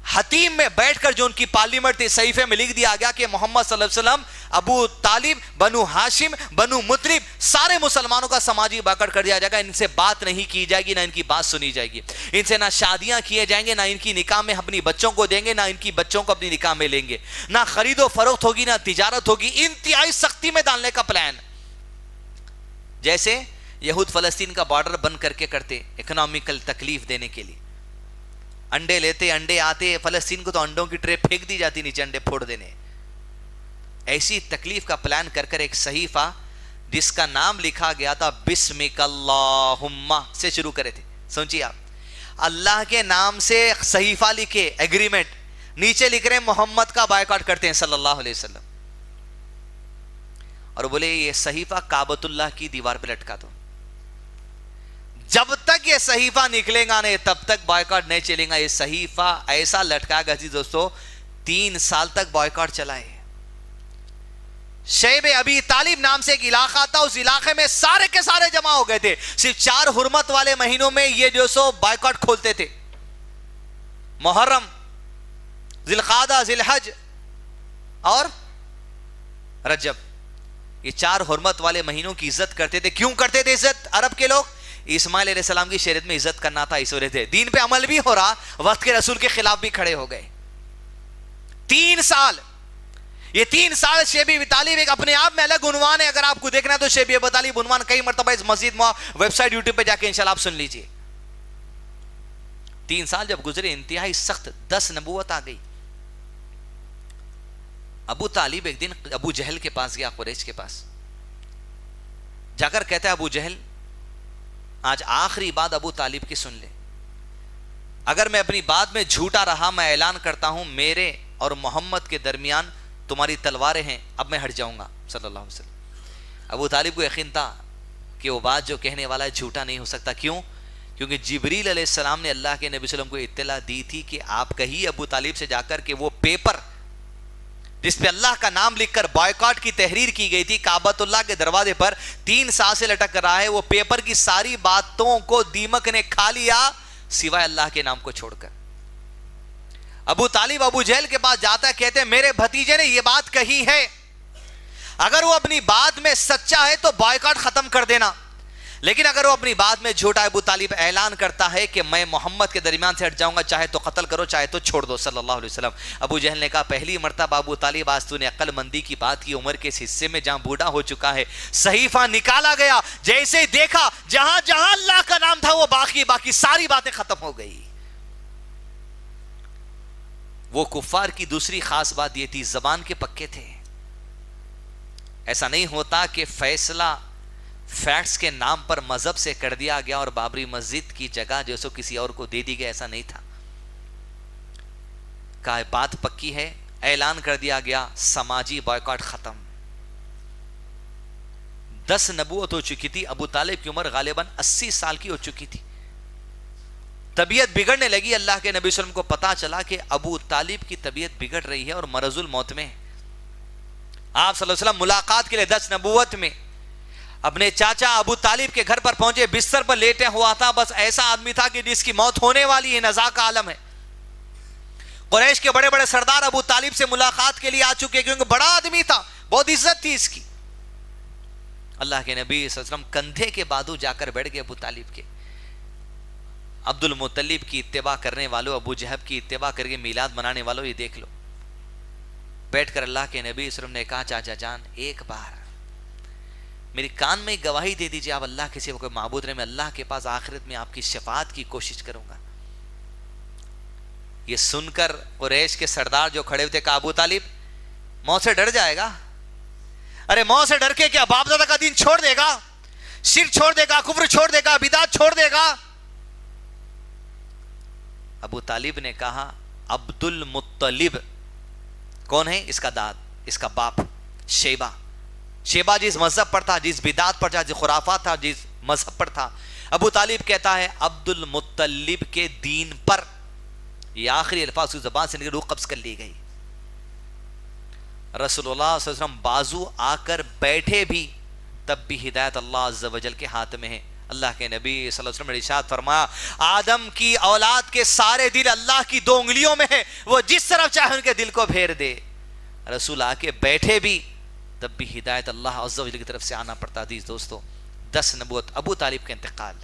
حتیم میں بیٹھ کر جو ان کی پارلیمنٹ تھی، صحیفے میں لکھ دیا گیا کہ محمد صلی اللہ علیہ وسلم، ابو طالب، بنو ہاشم، بنو مطلب سارے مسلمانوں کا سماجی بائیکاٹ کر دیا جائے گا، ان سے بات نہیں کی جائے گی، نہ ان کی بات سنی جائے گی، ان سے نہ شادیاں کیے جائیں گے، نہ ان کی نکاح میں اپنی بچوں کو دیں گے، نہ ان کی بچوں کو اپنی نکاح میں لیں گے، نہ خرید و فروخت ہوگی، نہ تجارت ہوگی، انتہائی سختی میں ڈالنے کا پلان، جیسے یہود فلسطین کا بارڈر بند کر کے کرتے، اکنامیکل تکلیف دینے کے لیے۔ انڈے لیتے، انڈے آتے فلسطین کو تو انڈوں کی ٹرے پھینک دی جاتی نیچے انڈے پھوڑ دینے۔ ایسی تکلیف کا پلان کر کر ایک صحیفہ جس کا نام لکھا گیا تھا بسمک اللہم سے شروع کرے تھے۔ سوچیے آپ، اللہ کے نام سے صحیفہ لکھے، ایگریمنٹ، نیچے لکھ رہے ہیں محمد کا بائیکاٹ کرتے ہیں صلی اللہ علیہ وسلم، اور بولے یہ صحیفہ کعبۃ اللہ کی دیوار پہ لٹکا دو، جب تک یہ صحیفہ نکلے گا نہیں تب تک بائیکاٹ نہیں چلے گا۔ یہ صحیفہ ایسا لٹکا گا جی دوستو 3 سال تک بائیکاٹ چلا ہے۔ شیب ابی طالب نام سے ایک علاقہ تھا، اس علاقے میں سارے کے سارے جمع ہو گئے تھے، صرف 4 حرمت والے مہینوں میں یہ جو سو بائیکاٹ کھولتے تھے، محرم، ذی القعدہ، ذی الحج اور رجب، یہ 4 حرمت والے مہینوں کی عزت کرتے تھے۔ کیوں کرتے تھے عزت عرب کے لوگ؟ اسماعیل علیہ السلام کی شریعت میں عزت کرنا تھا، اس وجہ سے دین پہ عمل بھی ہو رہا، وقت کے رسول کے خلاف بھی کھڑے ہو گئے۔ 3 سال، یہ 3 سال شیب ابی طالب ایک اپنے آپ میں الگ عنوان ہے، اگر آپ کو دیکھنا ہے تو شیب ابی طالب عنوان کئی مرتبہ اس مسجد میں ویب سائٹ یوٹیوب پہ جا کے انشاءاللہ آپ سن لیجئے۔ 3 سال جب گزرے انتہائی سخت، 10 نبوت آ گئی۔ ابو طالب ایک دن ابو جہل کے پاس گیا، قریش کے پاس جا کر کہتا ہے ابو جہل آج آخری بات ابو طالب کی سن لے، اگر میں اپنی بات میں جھوٹا رہا میں اعلان کرتا ہوں میرے اور محمد کے درمیان تمہاری تلواریں ہیں، اب میں ہٹ جاؤں گا صلی اللہ علیہ وسلم۔ ابو طالب کو یقین تھا کہ وہ بات جو کہنے والا ہے جھوٹا نہیں ہو سکتا۔ کیوں؟ کیونکہ جبریل علیہ السلام نے اللہ کے نبی صلی اللہ علیہ وسلم کو اطلاع دی تھی کہ آپ کہیے ابو طالب سے جا کر کہ وہ پیپر جس پہ اللہ کا نام لکھ کر بائیکاٹ کی تحریر کی گئی تھی کعبۃ اللہ کے دروازے پر 3 سال سے لٹک رہا ہے، وہ پیپر کی ساری باتوں کو دیمک نے کھا لیا سوائے اللہ کے نام کو چھوڑ کر۔ ابو طالب ابو جہل کے پاس جاتا ہے، کہتے ہیں میرے بھتیجے نے یہ بات کہی ہے اگر وہ اپنی بات میں سچا ہے تو بائیکاٹ ختم کر دینا، لیکن اگر وہ اپنی بات میں جھوٹا ہے، ابو طالب اعلان کرتا ہے کہ میں محمد کے درمیان سے ہٹ جاؤں گا، چاہے تو قتل کرو چاہے تو چھوڑ دو صلی اللہ علیہ وسلم۔ ابو جہل نے کہا پہلی مرتبہ ابو طالب آج تو نے عقل مندی کی بات کی، عمر کے اس حصے میں جہاں بوڑھا ہو چکا ہے۔ صحیفہ نکالا گیا، جیسے ہی دیکھا جہاں جہاں اللہ کا نام تھا وہ باقی ساری باتیں ختم ہو گئی۔ وہ کفار کی دوسری خاص بات یہ تھی، زبان کے پکے تھے۔ ایسا نہیں ہوتا کہ فیصلہ فیکٹس کے نام پر مذہب سے کر دیا گیا اور بابری مسجد کی جگہ جو سو کسی اور کو دے دی گئی، ایسا نہیں تھا۔ کہا بات پکی ہے، اعلان کر دیا گیا، سماجی بائیکاٹ ختم۔ 10 نبوت ہو چکی تھی، ابو طالب کی عمر غالباً 80 سال کی ہو چکی تھی۔ طبیعت بگڑنے لگی، اللہ کے نبی صلی اللہ علیہ وسلم کو پتا چلا کہ ابو طالب کی طبیعت بگڑ رہی ہے اور مرض الموت میں ہے۔ آپ صلی اللہ علیہ وسلم ملاقات کے لیے 10 نبوت میں اپنے چاچا ابو طالب کے گھر پر پہنچے، بستر پر لیٹے ہوا تھا، بس ایسا آدمی تھا کہ جس کی موت ہونے والی ہے، نزا کا عالم ہے۔ قریش کے بڑے بڑے سردار ابو طالب سے ملاقات کے لیے آ چکے، کیونکہ بڑا آدمی تھا، بہت عزت تھی اس کی۔ اللہ کے نبی صلی اللہ علیہ وسلم کندھے کے بازو جا کر بیٹھ گئے ابو طالب کے۔ عبد المطلب کی اتباع کرنے والوں، ابو جہب کی اتباع کر کے میلاد منانے والوں، یہ دیکھ لو۔ بیٹھ کر اللہ کے نبی صلی اللہ علیہ وسلم نے کہا چاچا جان ایک بار میری کان میں گواہی دے دیجیے، آپ اللہ کے سوا کوئی معبود نہیں، میں اللہ کے پاس آخرت میں آپ کی شفاعت کی کوشش کروں گا۔ یہ سن کر قریش کے سردار جو کھڑے ہوئے تھے کہا ابو طالب موت سے ڈر جائے گا؟ ارے موت سے ڈر کے کیا باپ دادا کا دین چھوڑ دے گا، شرک چھوڑ دے گا، کفر چھوڑ دے گا، بدعت چھوڑ دے گا؟ ابو طالب نے کہا عبد المطلب کون ہے؟ اس کا داد، اس کا باپ شیبہ۔ شیبہ جس مذہب پر تھا، جس بدعت پر تھا، جس خرافات تھا، جس مذہب پر تھا، ابو طالب کہتا ہے عبد المطلب کے دین پر۔ یہ آخری الفاظ اس زبان سے نکل، روح قبض کر لی گئی۔ رسول اللہ صلی اللہ علیہ وسلم بازو آ کر بیٹھے بھی، تب بھی ہدایت اللہ عز و جل کے ہاتھ میں ہے۔ اللہ کے نبی صلی اللہ علیہ وسلم نے ارشاد فرمایا آدم کی اولاد کے سارے دل اللہ کی 2 انگلیوں میں ہے، وہ جس طرف چاہے ان کے دل کو پھیر دے۔ رسول آ کے بیٹھے بھی، تب بھی ہدایت اللہ عز و جل کی طرف سے آنا پڑتا۔ عزیز دوستو، 10 نبوت، ابو طالب کا انتقال،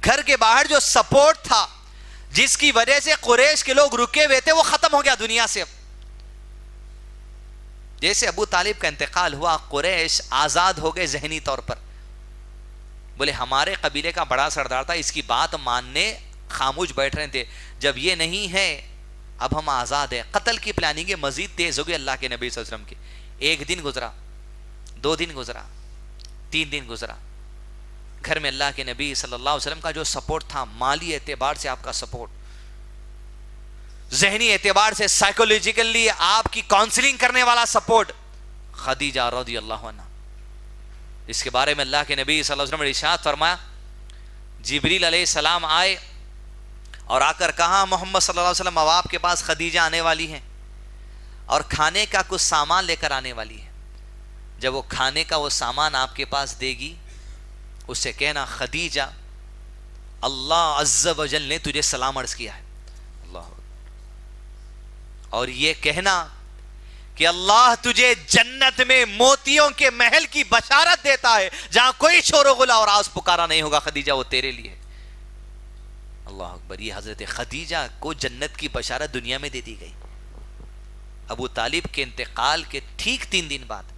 گھر کے باہر جو سپورٹ تھا جس کی وجہ سے قریش کے لوگ رکے ہوئے تھے وہ ختم ہو گیا دنیا سے۔ جیسے ابو طالب کا انتقال ہوا، قریش آزاد ہو گئے ذہنی طور پر۔ بولے ہمارے قبیلے کا بڑا سردار تھا، اس کی بات ماننے خاموش بیٹھ رہے تھے، جب یہ نہیں ہے اب ہم آزاد ہیں۔ قتل کی پلاننگ مزید تیز ہو گئی اللہ کے نبی صلی اللہ علیہ وسلم کی۔ 1 دن گزرا، 2 دن گزرا، 3 دن گزرا، گھر میں اللہ کے نبی صلی اللہ علیہ وسلم کا جو سپورٹ تھا، مالی اعتبار سے آپ کا سپورٹ، ذہنی اعتبار سے سائیکولوجیکلی آپ کی کاؤنسلنگ کرنے والا سپورٹ، خدیجہ رضی اللہ عنہ۔ اس کے بارے میں اللہ کے نبی صلی اللہ علیہ وسلم نے ارشاد فرمایا، جبریل علیہ السلام آئے اور آ کر کہا محمد صلی اللہ علیہ وسلم اب آپ کے پاس خدیجہ آنے والی ہیں اور کھانے کا کچھ سامان لے کر آنے والی ہے۔ جب وہ کھانے کا وہ سامان آپ کے پاس دے گی، اس سے کہنا خدیجہ اللہ عز و جل نے تجھے سلام عرض کیا ہے، اللہ، اور یہ کہنا کہ اللہ تجھے جنت میں موتیوں کے محل کی بشارت دیتا ہے جہاں کوئی شور و غلا اور آواز پکارا نہیں ہوگا، خدیجہ وہ تیرے لیے۔ اللہ اکبر، یہ حضرت خدیجہ کو جنت کی بشارت دنیا میں دے دی گئی۔ ابو طالب کے انتقال کے ٹھیک 3 دن بعد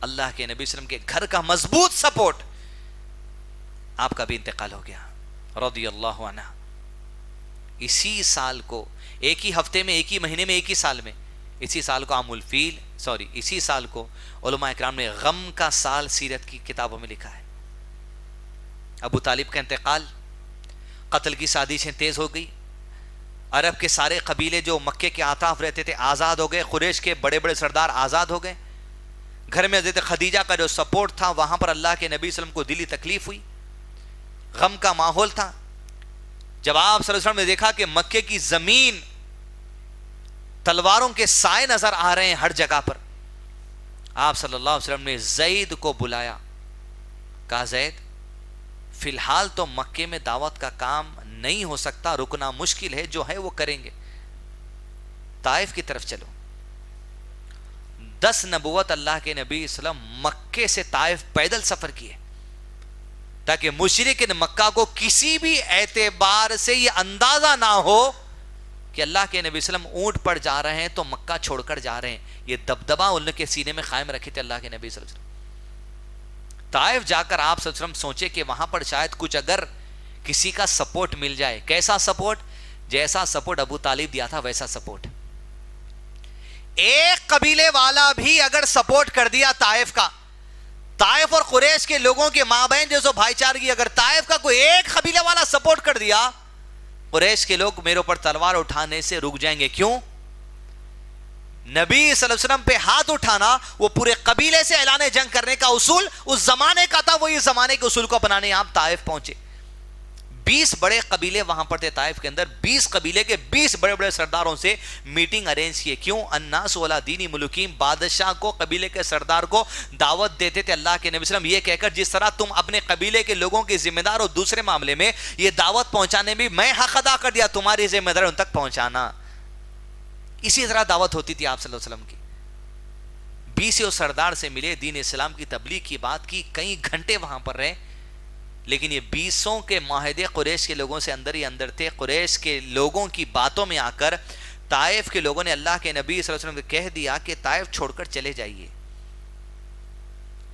اللہ کے نبی صلی اللہ علیہ وسلم کے گھر کا مضبوط سپورٹ، آپ کا بھی انتقال ہو گیا رضی اللہ عنہ۔ اسی سال کو، ایک ہی ہفتے میں، ایک ہی مہینے میں، ایک ہی سال میں، اسی سال کو عام الفیل، اسی سال کو علماء اکرام نے غم کا سال سیرت کی کتابوں میں لکھا ہے۔ ابو طالب کا انتقال، قتل کی سازشیں تیز ہو گئی، عرب کے سارے قبیلے جو مکے کے آطاف رہتے تھے آزاد ہو گئے، قریش کے بڑے بڑے سردار آزاد ہو گئے۔ گھر میں حضرت خدیجہ کا جو سپورٹ تھا، وہاں پر اللہ کے نبی صلی اللہ علیہ وسلم کو دلی تکلیف ہوئی، غم کا ماحول تھا۔ جب آپ صلی اللہ علیہ وسلم نے دیکھا کہ مکے کی زمین تلواروں کے سائے نظر آ رہے ہیں ہر جگہ پر، آپ صلی اللہ علیہ وسلم نے زید کو بلایا، کہا زید فی الحال تو مکے میں دعوت کا کام نہیں ہو سکتا، رکنا مشکل ہے، جو ہے وہ کریں گے، طائف کی طرف چلو۔ 10 نبوت اللہ کے نبی صلی اللہ علیہ وسلم مکے سے طائف پیدل سفر کیے تاکہ مشرکین مکہ کو کسی بھی اعتبار سے یہ اندازہ نہ ہو کہ اللہ کے نبی صلی اللہ علیہ وسلم اونٹ پر جا رہے ہیں تو مکہ چھوڑ کر جا رہے ہیں. یہ دبدبا ان کے سینے میں قائم رکھے تھے اللہ کے نبی صلی اللہ علیہ وسلم. طائف جا کر آپ صلی اللہ علیہ وسلم سوچے کہ وہاں پر شاید کچھ اگر کسی کا سپورٹ مل جائے. کیسا سپورٹ؟ جیسا سپورٹ ابو طالب دیا تھا ویسا سپورٹ. ایک قبیلے والا بھی اگر سپورٹ کر دیا طائف کا, طائف اور قریش کے لوگوں کے مابین جو بھائی چارگی, اگر طائف کا کوئی ایک قبیلے والا سپورٹ کر دیا, قریش کے لوگ میرے اوپر تلوار اٹھانے سے رک جائیں گے. کیوں؟ نبی صلی اللہ علیہ وسلم پہ ہاتھ اٹھانا وہ پورے قبیلے سے اعلان جنگ کرنے کا اصول اس زمانے کا تھا. وہ اس زمانے کے اصول کو اپنانے آپ طائف پہنچے. 20 بڑے قبیلے وہاں پر تھے طائف کے اندر. 20 قبیلے کے 20 بڑے بڑے سرداروں سے میٹنگ ارینج کیے. کیوں؟ الناس ولا دینی ملوکیم, بادشاہ کو قبیلے کے سردار کو دعوت دیتے تھے اللہ کے نبی صلی اللہ علیہ وسلم یہ کہہ کر جس طرح تم اپنے قبیلے کے لوگوں کے ذمہ دار ہو دوسرے معاملے میں یہ دعوت پہنچانے میں میں حق ادا کر دیا, تمہاری ذمہ داری ان تک پہنچانا. اسی طرح دعوت ہوتی تھی آپ صلی اللہ علیہ وسلم کی. 20 سردار سے ملے, دین اسلام کی تبلیغ کی بات کی, کئی گھنٹے وہاں پر رہے. لیکن یہ 20 کے معاہدے قریش کے لوگوں سے اندر ہی اندر تھے. قریش کے لوگوں کی باتوں میں آ کر طائف کے لوگوں نے اللہ کے نبی صلی اللہ علیہ وسلم کو کہہ دیا کہ طائف چھوڑ کر چلے جائیے.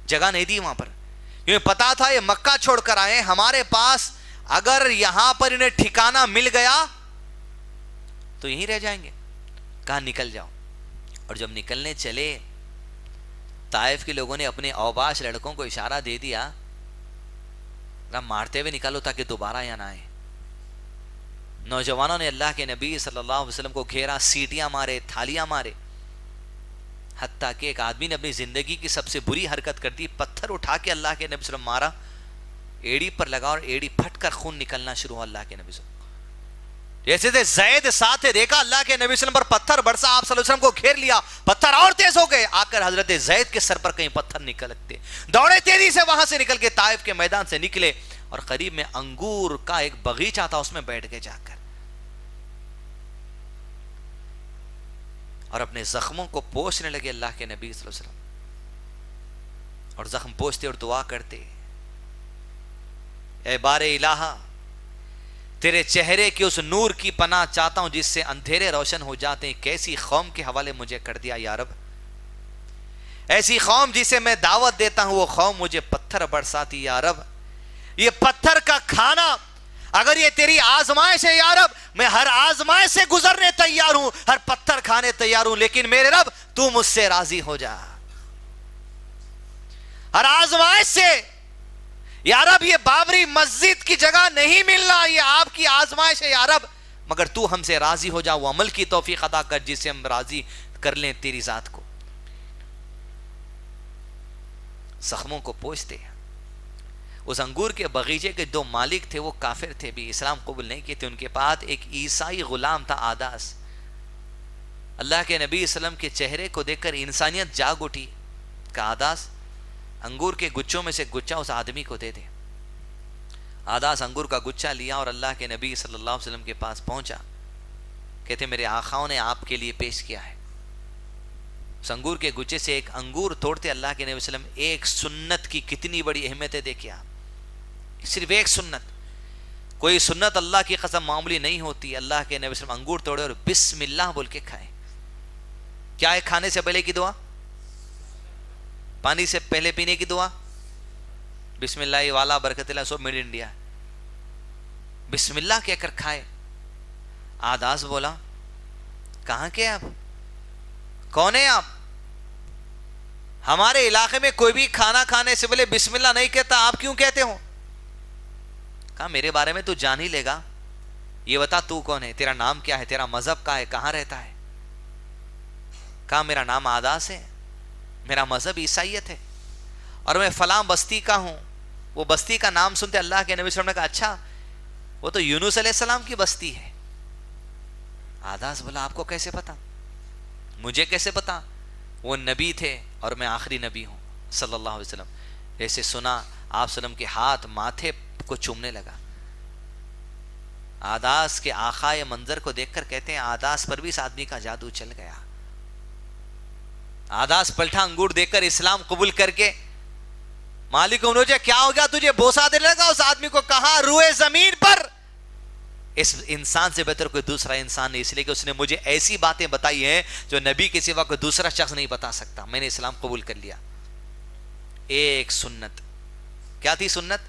جگہ نہیں دی وہاں پر, کیونکہ پتا تھا یہ مکہ چھوڑ کر آئے, ہمارے پاس اگر یہاں پر انہیں ٹھکانہ مل گیا تو یہیں رہ جائیں گے. کہاں نکل جاؤ. اور جب نکلنے چلے طائف کے لوگوں نے اپنے اوباش لڑکوں کو اشارہ دے دیا, مارتے ہوئے نکالو تاکہ دوبارہ یہاں نہ آئے. نوجوانوں نے اللہ کے نبی صلی اللہ علیہ وسلم کو گھیرا, سیٹیاں مارے, تھالیاں مارے, حتیٰ کہ ایک آدمی نے اپنی زندگی کی سب سے بری حرکت کر دی, پتھر اٹھا کے اللہ کے نبی صلی اللہ علیہ وسلم مارا, ایڑی پر لگا اور ایڑی پھٹ کر خون نکلنا شروع ہوا. اللہ کے نبی صلی اللہ علیہ وسلم جیسے تھے زید ساتھ دیکھا اللہ کے نبی صلی اللہ علیہ وسلم پر پتھر برسا, آپ صلی اللہ علیہ وسلم کو گھیر لیا, پتھر اور تیز ہو گئے. آ کر حضرت زید کے سر پر کہیں پتھر نکلتے, دوڑے تیزی سے وہاں سے نکل کے طائف کے میدان سے نکلے اور قریب میں انگور کا ایک باغیچہ تھا, اس میں بیٹھ گئے جا کر اور اپنے زخموں کو پوچھنے لگے اللہ کے نبی صلی اللہ علیہ وسلم. اور زخم پوچھتے اور دعا کرتے, اے بار الہ, تیرے چہرے کے اس نور کی پناہ چاہتا ہوں جس سے اندھیرے روشن ہو جاتے ہیں. کیسی قوم کے حوالے مجھے کر دیا یا رب, ایسی قوم جسے میں دعوت دیتا ہوں وہ قوم مجھے پتھر برساتی یا رب. یہ پتھر کا کھانا اگر یہ تیری آزمائش ہے یا رب, میں ہر آزمائش سے گزرنے تیار ہوں, ہر پتھر کھانے تیار ہوں, لیکن میرے رب تو مجھ سے راضی ہو جا. ہر آزمائش سے یا رب یہ بابری مسجد کی جگہ نہیں ملنا, یہ آپ کی آزمائش ہے یا رب, مگر تو ہم سے راضی ہو جا, وہ عمل کی توفیق عطا کر جسے ہم راضی کر لیں تیری ذات کو. زخموں کو پوچھتے. اس انگور کے باغیچے کے 2 مالک تھے, وہ کافر تھے, بھی اسلام قبول نہیں کیے تھے. ان کے پاس ایک عیسائی غلام تھا آداس. اللہ کے نبی صلی اللہ علیہ وسلم کے چہرے کو دیکھ کر انسانیت جاگ اٹھی. کہا آداس انگور کے گچھوں میں سے گچھا اس آدمی کو دے دے. آداس انگور کا گچھا لیا اور اللہ کے نبی صلی اللہ علیہ وسلم کے پاس پہنچا. کہتے میرے آقاؤں نے آپ کے لیے پیش کیا ہے. اس انگور کے گچھے سے ایک انگور توڑتے اللہ کے نبی صلی اللہ علیہ وسلم, ایک سنت کی کتنی بڑی اہمیت ہے دیکھیں آپ. صرف ایک سنت, کوئی سنت اللہ کی قسم معمولی نہیں ہوتی. اللہ کے نبی صلی اللہ علیہ وسلم انگور توڑے اور بسم اللہ بول کے کھائے. کیا ہے کھانے سے پہلے کی دعا؟ پانی سے پہلے پینے کی دعا بسم اللہ والا برکت اللہ, سب میڈ انڈیا. بسم اللہ کہہ کر کھائے. آداس بولا کہاں کے آپ, کون ہیں آپ؟ ہمارے علاقے میں کوئی بھی کھانا کھانے سے پہلے بسم اللہ نہیں کہتا, آپ کیوں کہتے ہو؟ کہا میرے بارے میں تو جان ہی لے گا, یہ بتا تو کون ہے, تیرا نام کیا ہے, تیرا مذہب کیا ہے, کہاں رہتا ہے؟ کہا میرا نام آداس ہے, میرا مذہب عیسائیت ہے اور میں فلاں بستی کا ہوں. وہ بستی کا نام سنتے اللہ کے نبی صلی اللہ علیہ وسلم نے کہا اچھا وہ تو یونس علیہ السلام کی بستی ہے. آداس بولا آپ کو کیسے پتا؟ مجھے کیسے پتا؟ وہ نبی تھے اور میں آخری نبی ہوں صلی اللہ علیہ وسلم. ایسے سنا آپ صلی اللہ علیہ وسلم کے ہاتھ ماتھے کو چومنے لگا. آداس کے آقا یہ منظر کو دیکھ کر کہتے ہیں آداس پر بھی اس آدمی کا جادو چل گیا. آدھاس پلٹا انگور دے کر اسلام قبول کر کے مالک کو نوچے کیا ہو گیا تجھے بوسا دینے لگا. اس آدمی کو کہا روئے زمین پر اس انسان سے بہتر کوئی دوسرا انسان نہیں, اس لیے کہ اس نے مجھے ایسی باتیں بتائی ہیں جو نبی کے سوا کوئی دوسرا شخص نہیں بتا سکتا. میں نے اسلام قبول کر لیا. ایک سنت کیا تھی سنت؟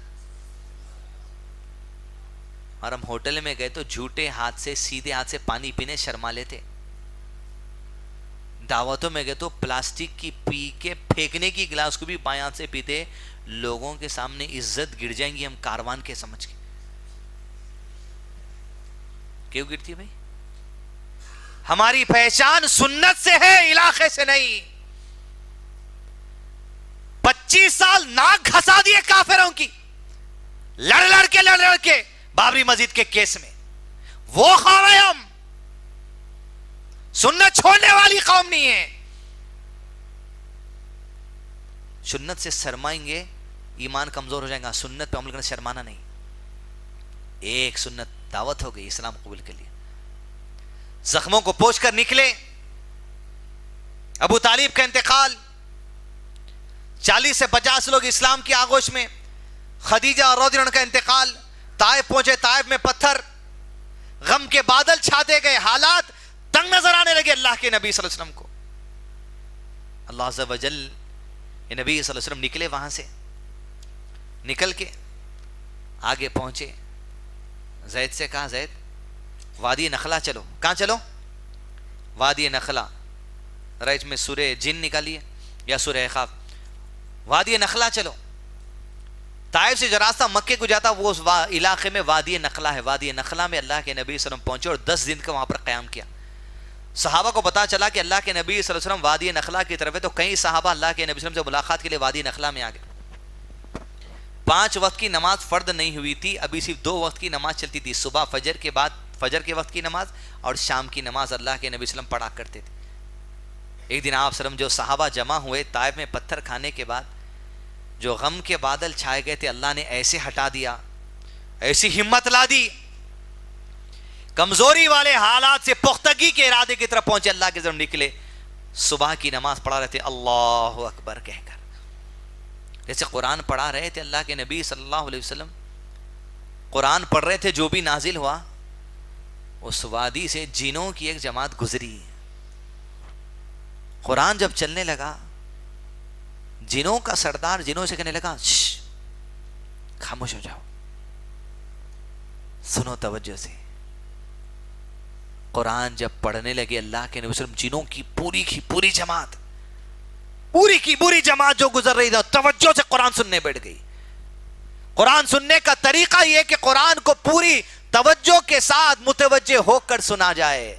اور ہم ہوٹل میں گئے تو جھوٹے ہاتھ سے سیدھے ہاتھ سے پانی پینے شرما لیتے. دعوتوں میں گئے تو پلاسٹک کی پی کے پھینکنے کی گلاس کو بھی بائیں ہاتھ سے پیتے. لوگوں کے سامنے عزت گر جائیں گی ہم کاروان کے سمجھ کے. کیوں گرتی بھائی؟ ہماری پہچان سنت سے ہے, علاقے سے نہیں. 25 سال ناک گھسا دیے کافروں کی, لڑ لڑ کے بابری مسجد کے کیس میں. وہ قوم ہے ہم, سنت چھوڑنے والی قوم نہیں ہے. سنت سے شرمائیں گے ایمان کمزور ہو جائے گا. سنت پہ عمل کرنا شرمانا نہیں. ایک سنت دعوت ہو گئی, اسلام قبول کر لیا. زخموں کو پوچھ کر نکلے. ابو طالب کا انتقال, 40 سے 50 لوگ اسلام کی آغوش میں. خدیجہ رضی اللہ عنہا کا انتقال. طائف پہنچے, طائف میں پتھر, غم کے بادل چھاتے گئے, حالات تنگ نظر آنے لگے اللہ کے نبی صلی اللہ علیہ وسلم کو. اللہ عز و جل نبی صلی اللہ علیہ وسلم نکلے وہاں سے, نکل کے آگے پہنچے. زید سے کہا زید وادی نخلا چلو. کہاں چلو؟ وادی نخلا. رائج میں سورہ جن نکالیے یا سورہ خاف. وادی نخلا چلو. طائف سے جو راستہ مکے کو جاتا وہ اس علاقے میں وادی نخلا ہے. وادی نخلا میں اللہ کے نبی صلی اللہ علیہ وسلم پہنچے اور 10 دن کا وہاں پر قیام کیا. صحابہ کو پتا چلا کہ اللہ کے نبی صلی اللہ علیہ وسلم وادی نخلا کی طرف ہے, تو کئی صحابہ اللہ کے نبی صلی اللہ علیہ وسلم سے ملاقات کے لیے وادی نخلا میں آ گئے. 5 وقت کی نماز فرض نہیں ہوئی تھی, ابھی صرف 2 وقت کی نماز چلتی تھی. صبح فجر کے بعد فجر کے وقت کی نماز اور شام کی نماز اللہ کے نبی صلی اللہ علیہ وسلم پڑھا کرتے تھے. ایک دن آپ صلی اللہ علیہ وسلم جو صحابہ جمع ہوئے طائف میں پتھر کھانے کے بعد, جو غم کے بادل چھائے گئے تھے اللہ نے ایسے ہٹا دیا, ایسی ہمت لا دی. کمزوری والے حالات سے پختگی کے ارادے کی طرف پہنچے, اللہ کے ذریعے نکلے. صبح کی نماز پڑھا رہے تھے اللہ اکبر کہہ کر, جیسے قرآن پڑھا رہے تھے. اللہ کے نبی صلی اللہ علیہ وسلم قرآن پڑھ رہے تھے, جو بھی نازل ہوا اس وادی سے جنوں کی ایک جماعت گزری. قرآن جب چلنے لگا, جنوں کا سردار جنوں سے کہنے لگا خاموش ہو جاؤ, سنو توجہ سے. قرآن جب پڑھنے لگے اللہ کے نبی صلی اللہ علیہ وسلم, جنوں کی پوری جماعت, پوری جماعت جو گزر رہی تھی توجہ سے قرآن سننے بیٹھ گئی. قرآن سننے کا طریقہ یہ کہ قرآن کو پوری توجہ کے ساتھ متوجہ ہو کر سنا جائے.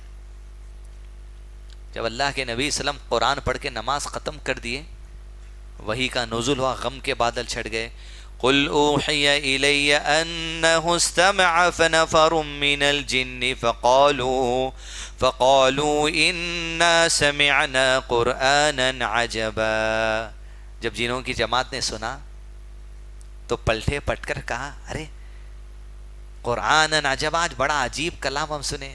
جب اللہ کے نبی صلی اللہ علیہ وسلم قرآن پڑھ کے نماز ختم کر دیے, وحی کا نزول ہوا, غم کے بادل چھڑ گئے. قل اوحی الی انہ استمع فنفر من الجن فقالوا انا سمعنا قرآنا عجبا. جب جنوں کی جماعت نے سنا تو پلٹے پٹ کر کہا ارے قرآنا عجبا, آج بڑا عجیب کلام ہم سنے.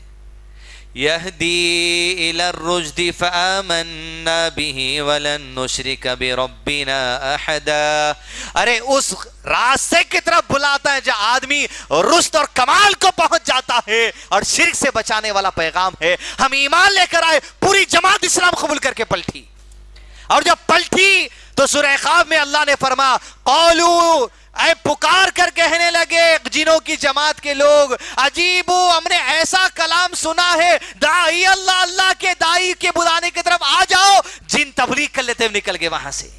یہدی الی الرشد فآمنا به ولن نشرک بربنا احدا. ارے اس راستے کی طرف بلاتا ہے جہاں آدمی رشد اور کمال کو پہنچ جاتا ہے اور شرک سے بچانے والا پیغام ہے. ہم ایمان لے کر آئے, پوری جماعت اسلام قبول کر کے پلٹی. اور جب پلٹی تو سورہ قاف میں اللہ نے فرمایا قولوا, اے پکار کر کہنے لگے جنوں کی جماعت کے لوگ, عجیبو ہم نے ایسا کلام سنا ہے, داعی اللہ, اللہ کے داعی کے بلانے کی طرف آ جاؤ. جن تبلیغ کر لیتے ہوئے نکل گئے وہاں سے.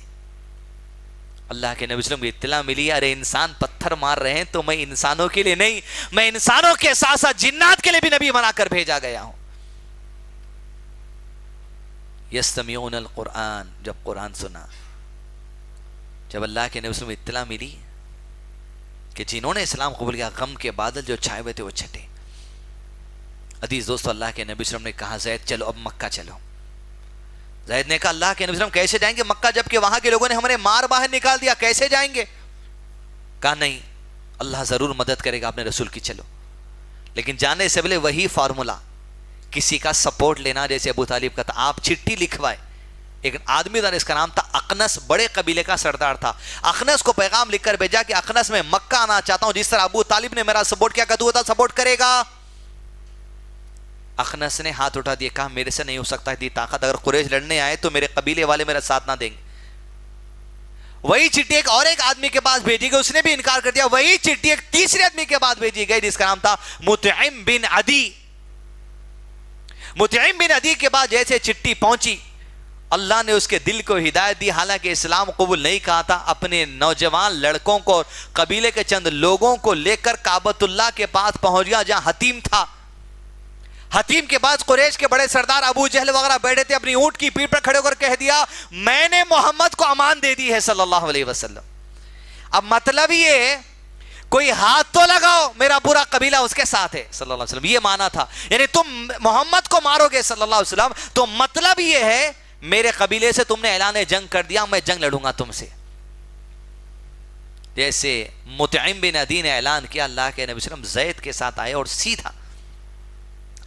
اللہ کے نبی صلی اللہ علیہ وسلم کو اطلاع ملی ارے انسان پتھر مار رہے ہیں تو میں انسانوں کے لیے نہیں, میں انسانوں کے ساتھ ساتھ جنات کے لیے بھی نبی بنا کر بھیجا گیا ہوں. یستمعون القرآن, جب قرآن سنا, جب اللہ کے نبی صلی اللہ علیہ وسلم اطلاع ملی کہ جنہوں نے اسلام قبول کیا, غم کے بادل جو چھائے ہوئے تھے وہ چھٹے. عزیز دوستو, اللہ کے نبی صلی اللہ علیہ وسلم نے کہا زید چلو اب مکہ چلو. زید نے کہا اللہ کے نبی صلی اللہ علیہ وسلم کیسے جائیں گے مکہ, جبکہ وہاں کے لوگوں نے ہمارے مار باہر نکال دیا, کیسے جائیں گے؟ کہا نہیں, اللہ ضرور مدد کرے گا اپنے رسول کی, چلو. لیکن جانے سے پہلے وہی فارمولا, کسی کا سپورٹ لینا. جیسے ابو طالب کا تھا, آپ چٹھی لکھوائے ایک آدمی تھا، اس کا نام تھا اخنس، بڑے قبیلے کا سردار تھا. اخنس کو پیغام لکھ کر بھیجا کہ اخنس میں مکہ آنا چاہتا ہوں، جس طرح ابو طالب نے میرا سپورٹ کیا، کہ تو سپورٹ کرے گا. اخنس نے ہاتھ اٹھا دیا، کہا میرے سے نہیں ہو سکتا اتنی طاقت، اگر قریش لڑنے آئے تو میرے قبیلے والے میرا ساتھ نہ دیں گے. وہی چٹھی ایک اور ایک آدمی کے پاس بھیجی گئی، اس نے بھی انکار کر دیا. وہی چٹھی ایک تیسرے آدمی کے پاس بھیجی گئی جس کا نام تھا مطعم بن عدی. مطعم بن عدی کے بعد جیسے چٹھی پہنچی، اللہ نے اس کے دل کو ہدایت دی. حالانکہ اسلام قبول نہیں کہا تھا، اپنے نوجوان لڑکوں کو، قبیلے کے چند لوگوں کو لے کر کعبۃ اللہ کے پاس پہنچ گیا جہاں حتیم تھا. حتیم کے پاس قریش کے بڑے سردار ابو جہل وغیرہ بیٹھے تھے. اپنی اونٹ کی پیٹھ پر کھڑے ہو کر کہہ دیا میں نے محمد کو امان دے دی ہے صلی اللہ علیہ وسلم. اب مطلب یہ کوئی ہاتھ تو لگاؤ، میرا پورا قبیلہ اس کے ساتھ ہے صلی اللہ علیہ وسلم. یہ مانا تھا، یعنی تم محمد کو مارو گے صلی اللہ علیہ وسلم تو مطلب یہ ہے میرے قبیلے سے تم نے اعلان جنگ کر دیا، میں جنگ لڑوں گا تم سے. جیسے مطعم بن عدی نے اعلان کیا، اللہ کے نبی صلی اللہ علیہ وسلم زید کے ساتھ آئے اور سیدھا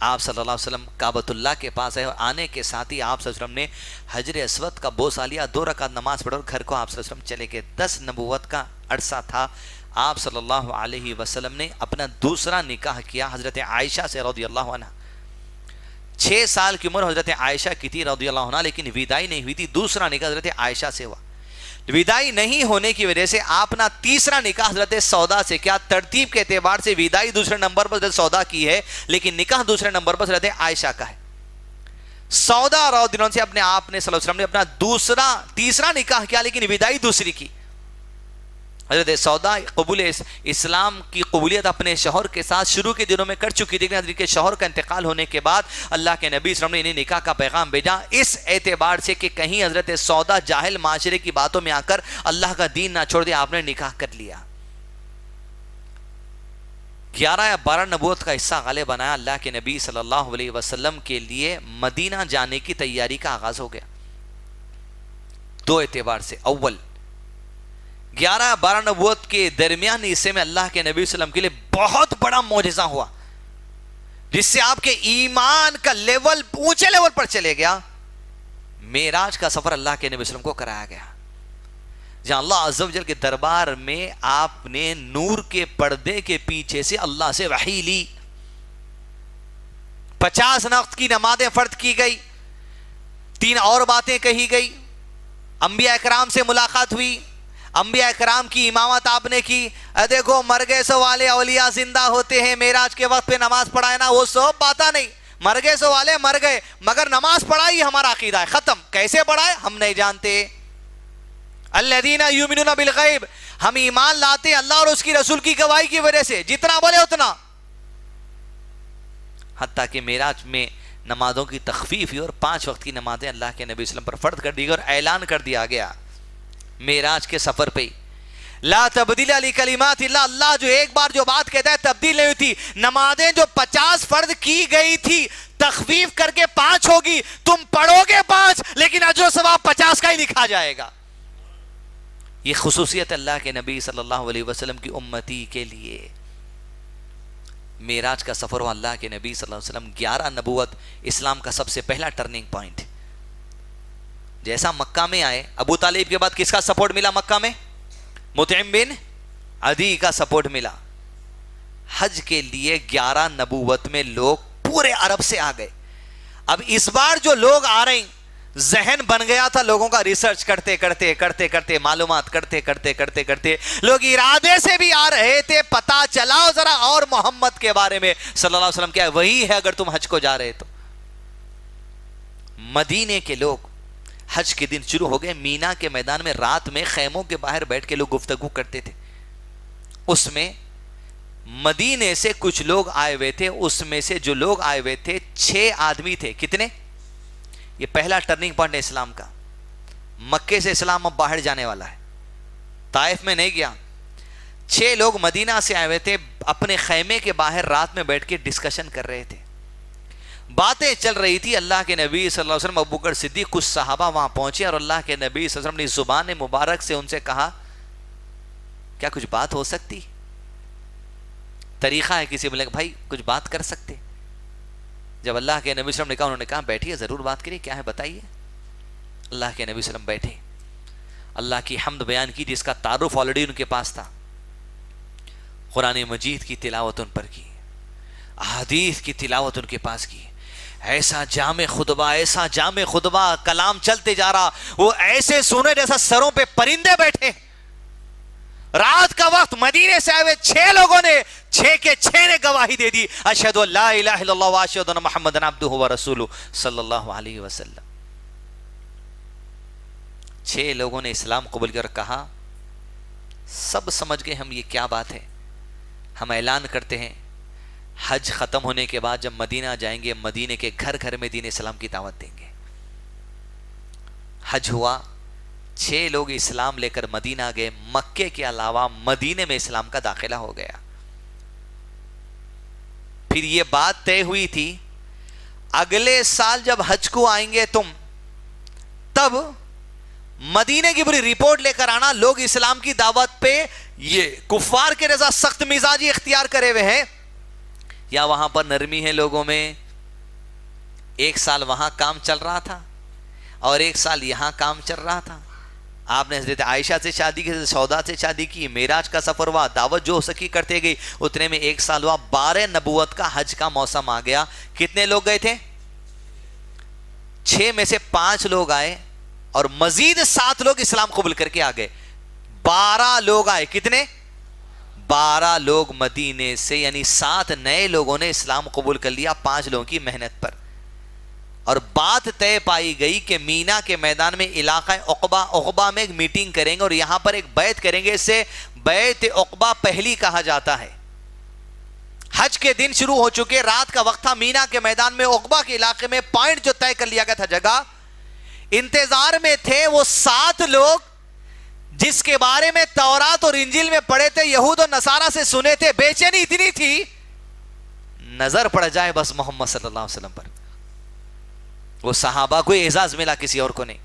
آپ صلی اللہ علیہ وسلم کعبۃ اللہ کے پاس آئے. اور آنے کے ساتھ ہی آپ صلی اللہ علیہ وسلم نے حجر اسود کا بوسہ لیا، 2 رکعت نماز پڑھ اور گھر کو آپ صلی اللہ علیہ وسلم چلے گئے. 10 نبوت کا عرصہ تھا. آپ صلی اللہ علیہ وسلم نے اپنا دوسرا نکاح کیا حضرت عائشہ سے رضی اللہ عنہ. 6 سال کی عمر حضرت عائشہ کی تھی رضی اللہ عنہ، لیکن ودائی نہیں ہوئی تھی. دوسرا نکاح حضرت عائشہ سے ہوا. ودائی نہیں ہونے کی وجہ سے آپ نے تیسرا نکاح حضرت سودا سے کیا. ترتیب کے اعتبار سے ودائی دوسرے نمبر پر حضرت سودا کی ہے، لیکن نکاح دوسرے نمبر پر حضرت عائشہ کا ہے. سودا رضی اللہ عنہ سے اپنے آپ نے صلی اللہ علیہ وسلم نے اپنا تیسرا نکاح کیا، لیکن ودائی دوسری کی. حضرت سودا قبول اسلام کی قبولیت اپنے شوہر کے ساتھ شروع کے دنوں میں کر چکی تھی، لیکن حضرت کے شوہر کا انتقال ہونے کے بعد اللہ کے نبی صلی اللہ علیہ وسلم نے انہیں نکاح کا پیغام بھیجا، اس اعتبار سے کہ کہیں حضرت سودا جاہل معاشرے کی باتوں میں آ کر اللہ کا دین نہ چھوڑ دیا. آپ نے نکاح کر لیا. 11 یا 12 نبوت کا حصہ غالب بنایا. اللہ کے نبی صلی اللہ علیہ وسلم کے لیے مدینہ جانے کی تیاری کا آغاز ہو گیا 2 اعتبار سے. اول 11-12 نبوت کے درمیانی حصے میں اللہ کے نبی صلی اللہ علیہ وسلم کے لیے بہت بڑا معجزہ ہوا، جس سے آپ کے ایمان کا لیول اونچے لیول پر چلے گیا. معراج کا سفر اللہ کے نبی صلی اللہ علیہ وسلم کو کرایا گیا، جہاں اللہ عز و جل کے دربار میں آپ نے نور کے پردے کے پیچھے سے اللہ سے وحی لی. 50 وقت کی نمازیں فرض کی گئی، 3 اور باتیں کہی گئی. انبیاء اکرام سے ملاقات ہوئی، انبیاء اکرام کی امامت آپ نے کی. دیکھو مرگے سو والے اولیاء زندہ ہوتے ہیں، معراج کے وقت پہ نماز پڑھائے نا، وہ سب باتاں نہیں. مرگے سو والے مر گئے، مگر نماز پڑھائی ہمارا عقیدہ ہے، ختم. کیسے پڑھائے ہم نہیں جانتے. الذین یؤمنون بالغیب، ہم ایمان لاتے اللہ اور اس کی رسول کی گواہی کی وجہ سے، جتنا بولے اتنا. حتیٰ کہ معراج میں نمازوں کی تخفیف ہوئی اور 5 وقت کی نمازیں اللہ کے نبی صلی اللہ علیہ وسلم پر فرض کر دی گئی اور اعلان کر دیا گیا معراج کے سفر پہ. لا تبدیل لکلمات اللہ، اللہ جو ایک بار جو بات کہتا ہے تبدیل نہیں ہوتی. نمازیں جو 50 فرض کی گئی تھی تخفیف کر کے 5 ہوگی، تم پڑھو گے 5 لیکن اجر و ثواب 50 کا ہی لکھا جائے گا. یہ خصوصیت اللہ کے نبی صلی اللہ علیہ وسلم کی امتی کے لیے. معراج کا سفر ہوا اللہ کے نبی صلی اللہ علیہ وسلم. 11 نبوت اسلام کا سب سے پہلا ٹرننگ پوائنٹ. جیسا مکہ میں آئے، ابو طالب کے بعد کس کا سپورٹ ملا مکہ میں؟ مطعم بن عدی کا سپورٹ ملا. حج کے لیے 11 نبوت میں لوگ پورے عرب سے آ گئے. اب اس بار جو لوگ آ رہے ہیں، ذہن بن گیا تھا لوگوں کا، ریسرچ کرتے کرتے معلومات کرتے لوگ ارادے سے بھی آ رہے تھے. پتا چلا ذرا اور محمد کے بارے میں صلی اللہ علیہ وسلم کیا ہے، وہی ہے اگر تم حج کو جا رہے تو. مدینے کے لوگ حج کے دن شروع ہو گئے، مینا کے میدان میں رات میں خیموں کے باہر بیٹھ کے لوگ گفتگو کرتے تھے. اس میں مدینے سے کچھ لوگ آئے ہوئے تھے. اس میں سے جو لوگ آئے ہوئے تھے 6 آدمی تھے. کتنے؟ یہ پہلا ٹرننگ پوائنٹ ہے اسلام کا. مکے سے اسلام اب باہر جانے والا ہے، طائف میں نہیں گیا. 6 لوگ مدینہ سے آئے ہوئے تھے، اپنے خیمے کے باہر رات میں بیٹھ کے ڈسکشن کر رہے تھے، باتیں چل رہی تھی. اللہ کے نبی صلی اللہ علیہ وسلم، ابو بکر صدیق، کچھ صحابہ وہاں پہنچے اور اللہ کے نبی صلی اللہ علیہ وسلم نے زبان مبارک سے ان سے کہا کیا کچھ بات ہو سکتی؟ طریقہ ہے کسی بولے کہ بھائی کچھ بات کر سکتے. جب اللہ کے نبی صلی اللہ علیہ وسلم نے کہا، انہوں نے کہا بیٹھیے ضرور بات کریے، کیا ہے بتائیے. اللہ کے نبی صلی اللہ علیہ وسلم بیٹھے, اللہ کی حمد بیان کی جس کا تعارف آلریڈی ان کے پاس تھا, قرآن مجید کی تلاوت ان پر کی, احادیث کی تلاوت ان کے پاس کی, ایسا جامع خطبہ, کلام چلتے جا رہا, وہ ایسے سنے جیسا سروں پہ پرندے بیٹھے. رات کا وقت مدینے سے آئے ہوئے 6 لوگوں نے 6 کے 6 نے گواہی دے دی, اشہد ان لا الہ الا اللہ و اشہد ان محمد عبدہ و رسولہ صلی اللہ علیہ وسلم. 6 لوگوں نے اسلام قبول کر کہا, سب سمجھ گئے ہم یہ کیا بات ہے, ہم اعلان کرتے ہیں حج ختم ہونے کے بعد جب مدینہ جائیں گے, مدینے کے گھر گھر میں دین اسلام کی دعوت دیں گے. حج ہوا, 6 لوگ اسلام لے کر مدینہ گئے, مکے کے علاوہ مدینے میں اسلام کا داخلہ ہو گیا. پھر یہ بات طے ہوئی تھی اگلے سال جب حج کو آئیں گے تم, تب مدینے کی پوری رپورٹ لے کر آنا, لوگ اسلام کی دعوت پہ یہ کفار کے رضا سخت مزاجی اختیار کرے ہوئے ہیں یا وہاں پر نرمی ہے لوگوں میں. 1 سال وہاں کام چل رہا تھا اور 1 سال یہاں کام چل رہا تھا. آپ نے حضرت عائشہ سے شادی کی, سودا سے شادی کی, معراج کا سفر ہوا, دعوت جو ہو سکی کرتے گئی, اتنے میں 1 سال ہوا, 12 نبوت کا حج کا موسم آ گیا. کتنے لوگ گئے تھے؟ 6 میں سے 5 لوگ آئے اور مزید 7 لوگ اسلام قبول کر کے آ گئے. 12 لوگ آئے. کتنے؟ 12 لوگ مدینے سے, یعنی 7 نئے لوگوں نے اسلام قبول کر لیا 5 لوگوں کی محنت پر. اور بات طے پائی گئی کہ مینا کے میدان میں علاقہ عقبہ میں ایک میٹنگ کریں گے اور یہاں پر ایک بیعت کریں گے. اسے بیعت عقبہ پہلی کہا جاتا ہے. حج کے دن شروع ہو چکے, رات کا وقت تھا, مینا کے میدان میں عقبہ کے علاقے میں پوائنٹ جو طے کر لیا گیا تھا جگہ, انتظار میں تھے وہ 7 لوگ جس کے بارے میں تورات اور انجیل میں پڑھے تھے, یہود اور نصارہ سے سنے تھے. بے چینی اتنی تھی نظر پڑ جائے بس محمد صلی اللہ علیہ وسلم پر. وہ صحابہ کو اعزاز ملا, کسی اور کو نہیں.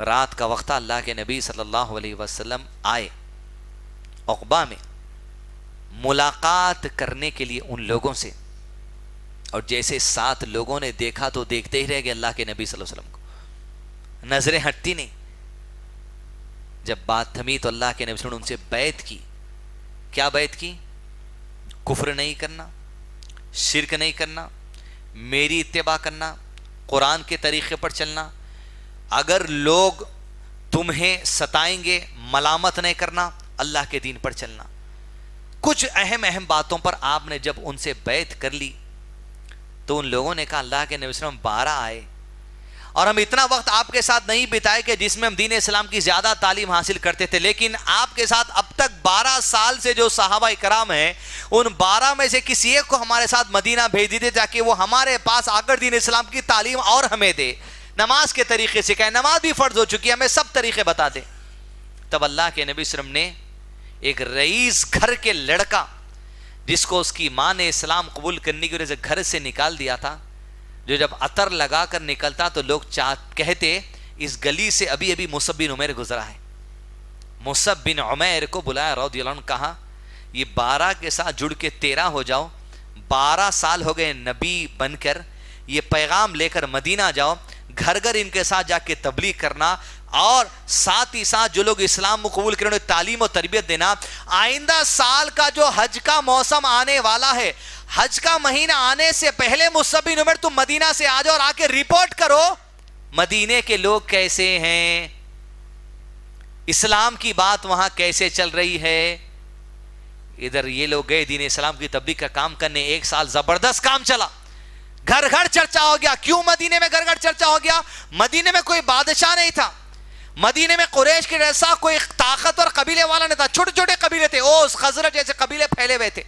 رات کا وقت, اللہ کے نبی صلی اللہ علیہ وسلم آئے عقبہ میں ملاقات کرنے کے لیے ان لوگوں سے, اور جیسے 7 لوگوں نے دیکھا تو دیکھتے ہی رہ گئے اللہ کے نبی صلی اللہ علیہ وسلم کو, نظریں ہٹتی نہیں. جب بات تھمی تو اللہ کے نبی صلی اللہ علیہ وسلم نے ان سے بیعت کی. کیا بیعت کی؟ کفر نہیں کرنا, شرک نہیں کرنا, میری اتباع کرنا, قرآن کے طریقے پر چلنا, اگر لوگ تمہیں ستائیں گے ملامت نہیں کرنا, اللہ کے دین پر چلنا. کچھ اہم باتوں پر آپ نے جب ان سے بیعت کر لی تو ان لوگوں نے کہا اللہ کے نبی صلی اللہ علیہ وسلم 12 آئے اور ہم اتنا وقت آپ کے ساتھ نہیں بتائے کہ جس میں ہم دین اسلام کی زیادہ تعلیم حاصل کرتے تھے, لیکن آپ کے ساتھ اب تک 12 سال سے جو صحابہ کرام ہیں ان 12 میں سے کسی ایک کو ہمارے ساتھ مدینہ بھیج دیتے تاکہ وہ ہمارے پاس آ کر دین اسلام کی تعلیم اور ہمیں دے, نماز کے طریقے سے کہیں, نماز بھی فرض ہو چکی ہے, ہمیں سب طریقے بتا دے. تب اللہ کے نبی صلی اللہ علیہ وسلم نے ایک رئیس گھر کے لڑکا جس کو اس کی ماں نے اسلام قبول کرنے کی وجہ سے گھر سے نکال دیا تھا, جو جب عطر لگا کر نکلتا تو لوگ کہتے اس گلی سے ابھی مصعب بن عمیر گزرا ہے. مصعب بن عمیر کو بلایا رضی اللہ عنہ, کہا یہ 12 کے ساتھ جڑ کے 13 ہو جاؤ, 12 سال ہو گئے نبی بن کر, یہ پیغام لے کر مدینہ جاؤ, گھر گھر ان کے ساتھ جا کے تبلیغ کرنا, اور ساتھ ہی ساتھ جو لوگ اسلام کو قبول کریں انہیں تعلیم و تربیت دینا. آئندہ سال کا جو حج کا موسم آنے والا ہے, حج کا مہینہ آنے سے پہلے مصعب بن عمیر تم مدینہ سے آ جاؤ اور آ کے رپورٹ کرو مدینے کے لوگ کیسے ہیں, اسلام کی بات وہاں کیسے چل رہی ہے. ادھر یہ لوگ گئے دین اسلام کی تبلیغ کا کام کرنے, 1 سال زبردست کام چلا, گھر گھر چرچا ہو گیا. کیوں مدینے میں گھر گھر چرچا ہو گیا؟ مدینے میں کوئی بادشاہ نہیں تھا, مدینے میں قریش کے جیسا کوئی طاقتور قبیلے والا نہیں تھا, چھوٹے چھوٹے قبیلے تھے, اوس خزرج جیسے قبیلے پھیلے ہوئے تھے.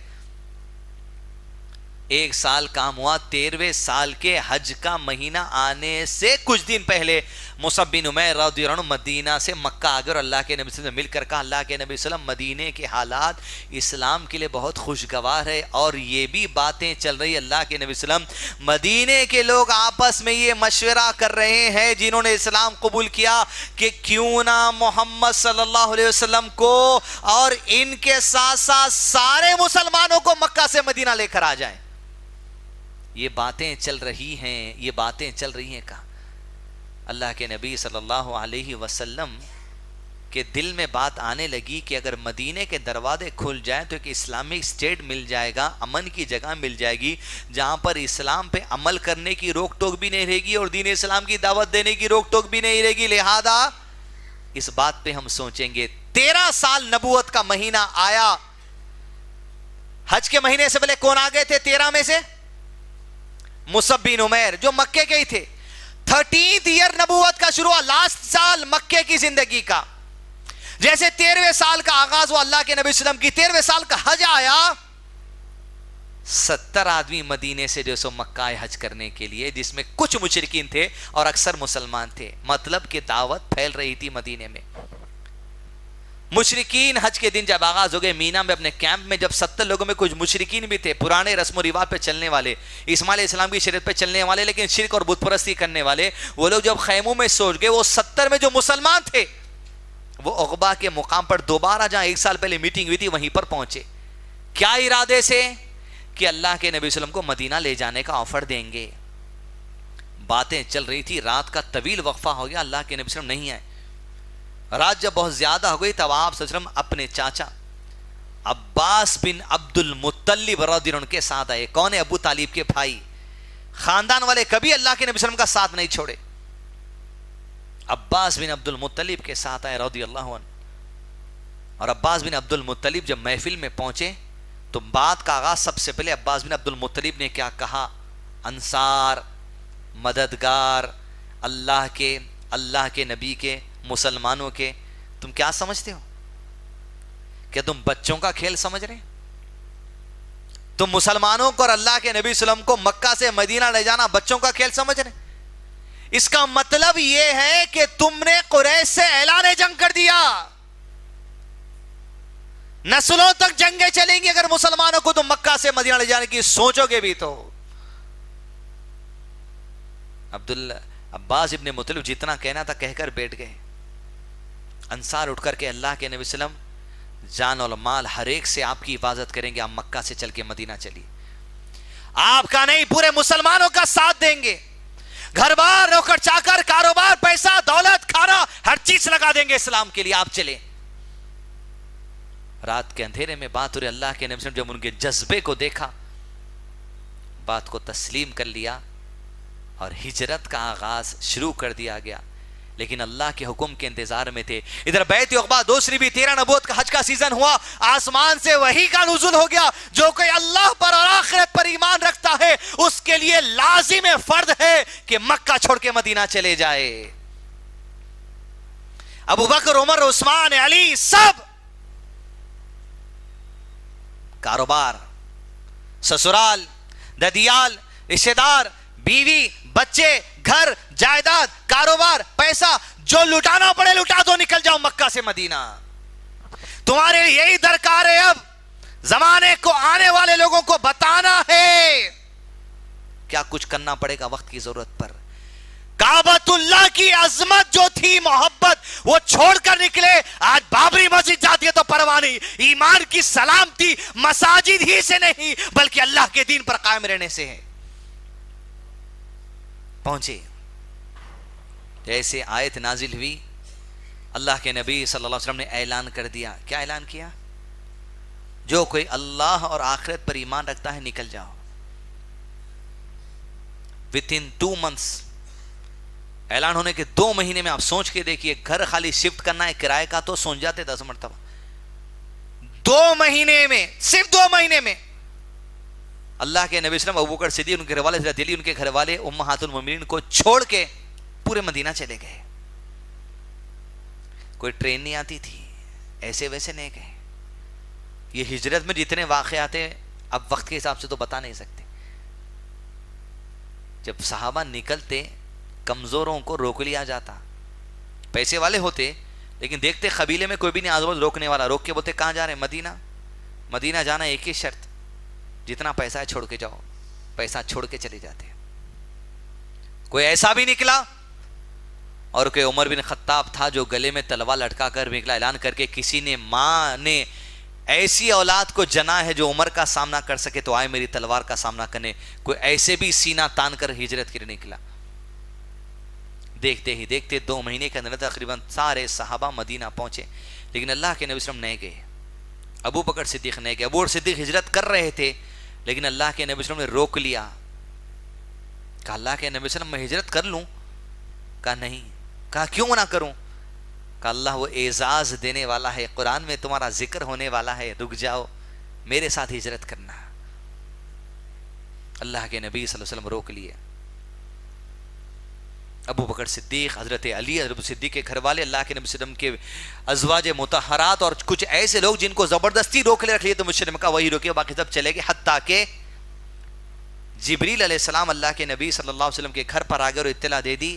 1 سال کام ہوا, 13ویں سال کے حج کا مہینہ آنے سے کچھ دن پہلے مصعب بن عمیر رضی اللہ عنہ مدینہ سے مکہ آ گئے اور اللہ کے نبی صلی اللہ علیہ وسلم مل کر کہا اللہ کے نبی صلی اللہ علیہ وسلم مدینے کے حالات اسلام کے لیے بہت خوشگوار ہے, اور یہ بھی باتیں چل رہی اللہ کے نبی صلی اللہ علیہ وسلم مدینے کے لوگ آپس میں یہ مشورہ کر رہے ہیں جنہوں نے اسلام قبول کیا کہ کیوں نہ محمد صلی اللہ علیہ وسلم کو اور ان کے ساتھ ساتھ سارے مسلمانوں کو مکہ سے مدینہ لے کر آ جائیں. یہ باتیں چل رہی ہیں, یہ باتیں چل رہی ہیں. کہا اللہ کے نبی صلی اللہ علیہ وسلم کے دل میں بات آنے لگی کہ اگر مدینے کے دروازے کھل جائیں تو ایک اسلامک اسٹیٹ مل جائے گا، امن کی جگہ مل جائے گی، جہاں پر اسلام پہ عمل کرنے کی روک ٹوک بھی نہیں رہے گی اور دین اسلام کی دعوت دینے کی روک ٹوک بھی نہیں رہے گی، لہذا اس بات پہ ہم سوچیں گے۔ 13 سال نبوت کا مہینہ آیا، حج کے مہینے سے پہلے کون آ گئے تھے 13 میں سے؟ مصعب بن عمیر جو مکے کے ہی تھے۔ 13th ایئر نبوت کا شروع، لاسٹ سال مکے کی زندگی کا، جیسے 13ویں سال کا آغاز ہوا اللہ کے نبی صلی اللہ علیہ وسلم کی، 13ویں سال کا حج آیا، 70 آدمی مدینے سے جو سو مکہ آئے حج کرنے کے لیے، جس میں کچھ مشرکین تھے اور اکثر مسلمان تھے، مطلب کہ دعوت پھیل رہی تھی مدینے میں۔ مشرکین حج کے دن جب آغاز ہو گئے مینا میں اپنے کیمپ میں، جب 70 لوگوں میں کچھ مشرکین بھی تھے، پرانے رسم و رواج پہ چلنے والے، اسماعیل علیہ السلام کی شریعت پہ چلنے والے لیکن شرک اور بت پرستی کرنے والے، وہ لوگ جب خیموں میں سوچ گئے، وہ 70 میں جو مسلمان تھے وہ عقبہ کے مقام پر دوبارہ جہاں 1 سال پہلے میٹنگ ہوئی تھی وہیں پر پہنچے۔ کیا ارادے سے؟ کہ اللہ کے نبی صلی اللہ علیہ وسلم کو مدینہ لے جانے کا آفر دیں گے۔ باتیں چل رہی تھی، رات کا طویل وقفہ ہو گیا، اللہ کے نبی صلی اللہ علیہ وسلم نہیں آئے۔ رات جب بہت زیادہ ہو گئی تب آپ صلی اللہ علیہ وسلم اپنے چاچا عباس بن عبد المطلب رضی اللہ عنہ کے ساتھ آئے۔ کون ہے؟ ابو طالب کے بھائی، خاندان والے کبھی اللہ کے نبی صلی اللہ علیہ وسلم کا ساتھ نہیں چھوڑے۔ عباس بن عبد المطلب کے ساتھ آئے رضی اللہ عنہ، اور عباس بن عبد المطلب جب محفل میں پہنچے تو بات کا آغاز سب سے پہلے عباس بن عبد المطلب نے کیا کہا؟ انصار، مددگار، اللہ کے نبی کے، مسلمانوں کے، تم کیا سمجھتے ہو؟ کیا تم بچوں کا کھیل سمجھ رہے؟ تم مسلمانوں کو اور اللہ کے نبی صلی اللہ علیہ وسلم کو مکہ سے مدینہ لے جانا بچوں کا کھیل سمجھ رہے؟ اس کا مطلب یہ ہے کہ تم نے قریش سے اعلان جنگ کر دیا، نسلوں تک جنگیں چلیں گی اگر مسلمانوں کو تم مکہ سے مدینہ لے جانے کی سوچو گے بھی تو۔ عباس ابن مطلب جتنا کہنا تھا کہہ کر بیٹھ گئے۔ انصار اٹھ کر کے اللہ کے نبی صلی اللہ علیہ وسلم جان اور مال ہر ایک سے آپ کی حفاظت کریں گے، آپ مکہ سے چل کے مدینہ چلیے، آپ کا نہیں پورے مسلمانوں کا ساتھ دیں گے، گھر بار، نوکر چاکر، کاروبار، پیسہ، دولت، کھانا، ہر چیز لگا دیں گے اسلام کے لیے، آپ چلیں۔ رات کے اندھیرے میں بات ہو رہی، اللہ کے نبی صلی اللہ علیہ وسلم جب ان کے جذبے کو دیکھا، بات کو تسلیم کر لیا اور ہجرت کا آغاز شروع کر دیا گیا، لیکن اللہ کے حکم کے انتظار میں تھے۔ ادھر بیت عقبہ دوسری بھی 13 نبوت کا حج کا سیزن ہوا، آسمان سے وحی کا نزول ہو گیا، جو کوئی اللہ پر اور آخرت پر ایمان رکھتا ہے اس کے لیے لازم فرض ہے کہ مکہ چھوڑ کے مدینہ چلے جائے۔ ابو بکر، عمر، عثمان، علی، سب کاروبار، سسرال، ددیال، رشتہ دار، بیوی، بچے، گھر، جائیداد، کاروبار، پیسہ، جو لٹانا پڑے لٹا دو، نکل جاؤ مکہ سے مدینہ۔ تمہارے یہی درکار ہے، اب زمانے کو آنے والے لوگوں کو بتانا ہے کیا کچھ کرنا پڑے گا وقت کی ضرورت پر۔ کعبۃ اللہ کی عظمت جو تھی، محبت، وہ چھوڑ کر نکلے۔ آج بابری مسجد جاتی ہے تو پرواہ نہیں، ایمان کی سلامتی مساجد ہی سے نہیں بلکہ اللہ کے دین پر قائم رہنے سے ہے۔ پہنچے، جیسے آیت نازل ہوئی، اللہ کے نبی صلی اللہ علیہ وسلم نے اعلان کر دیا۔ کیا اعلان کیا؟ جو کوئی اللہ اور آخرت پر ایمان رکھتا ہے نکل جاؤ۔ within 2 months اعلان ہونے کے 2 مہینے میں آپ سوچ کے دیکھیے، گھر خالی شفٹ کرنا ہے کرائے کا تو سوچ جاتے 10 مرتبہ۔ 2 مہینے میں، صرف 2 مہینے میں اللہ کے نبی صلی اللہ علیہ وسلم، ابوبکر صدیق، ان کے گھر والے حضرت علی، ان کے گھر والے امہات المومنین کو چھوڑ کے پورے مدینہ چلے گئے۔ کوئی ٹرین نہیں آتی تھی، ایسے ویسے نہیں گئے۔ یہ ہجرت میں جتنے واقعات ہیں اب وقت کے حساب سے تو بتا نہیں سکتے۔ جب صحابہ نکلتے، کمزوروں کو روک لیا جاتا، پیسے والے ہوتے لیکن دیکھتے قبیلے میں کوئی بھی نہیں آزاد روکنے والا، روک کے بولتے کہاں جا رہے ہیں؟ مدینہ۔ مدینہ جانا ایک ہی شرط، جتنا پیسہ ہے چھوڑ کے جاؤ، پیسہ چھوڑ کے چلے جاتے۔ کوئی ایسا بھی نکلا، اور کوئی عمر بن خطاب تھا جو گلے میں تلوار لٹکا کر نکلا، اعلان کر کے کسی نے ماں نے ایسی اولاد کو جنا ہے جو عمر کا سامنا کر سکے تو آئے میری تلوار کا سامنا کرنے۔ کوئی ایسے بھی سینہ تان کر ہجرت کے لیے نکلا۔ دیکھتے ہی دیکھتے 2 مہینے کے اندر تقریباً سارے صحابہ مدینہ پہنچے، لیکن اللہ کے نبی صلی اللہ علیہ وسلم نہیں گئے، ابو بکر صدیق نہیں گئے۔ ابو بکر صدیق ہجرت کر رہے تھے، لیکن اللہ کے نبی صلی اللہ علیہ وسلم نے روک لیا۔ کہا اللہ کے نبی صلی اللہ علیہ وسلم میں ہجرت کر لوں؟ کہا نہیں۔ کہا کیوں نہ کروں؟ کہ اللہ وہ اعزاز دینے والا ہے، قرآن میں تمہارا ذکر ہونے والا ہے، رک جاؤ، میرے ساتھ ہجرت کرنا۔ اللہ کے نبی صلی اللہ علیہ وسلم روک لیے۔ ابو بکر صدیق، حضرت علی، حضرت صدیق کے گھر والے، اللہ کے نبی صلی اللہ علیہ وسلم کے ازواج مطہرات اور کچھ ایسے لوگ جن کو زبردستی روک لے رکھ لیے تو مشرم کا وہی روکے، باقی سب چلے گئے، حتیٰ کہ جبریل علیہ السلام اللہ کے نبی صلی اللہ علیہ وسلم کے گھر پر آ گئے اور اطلاع دے دی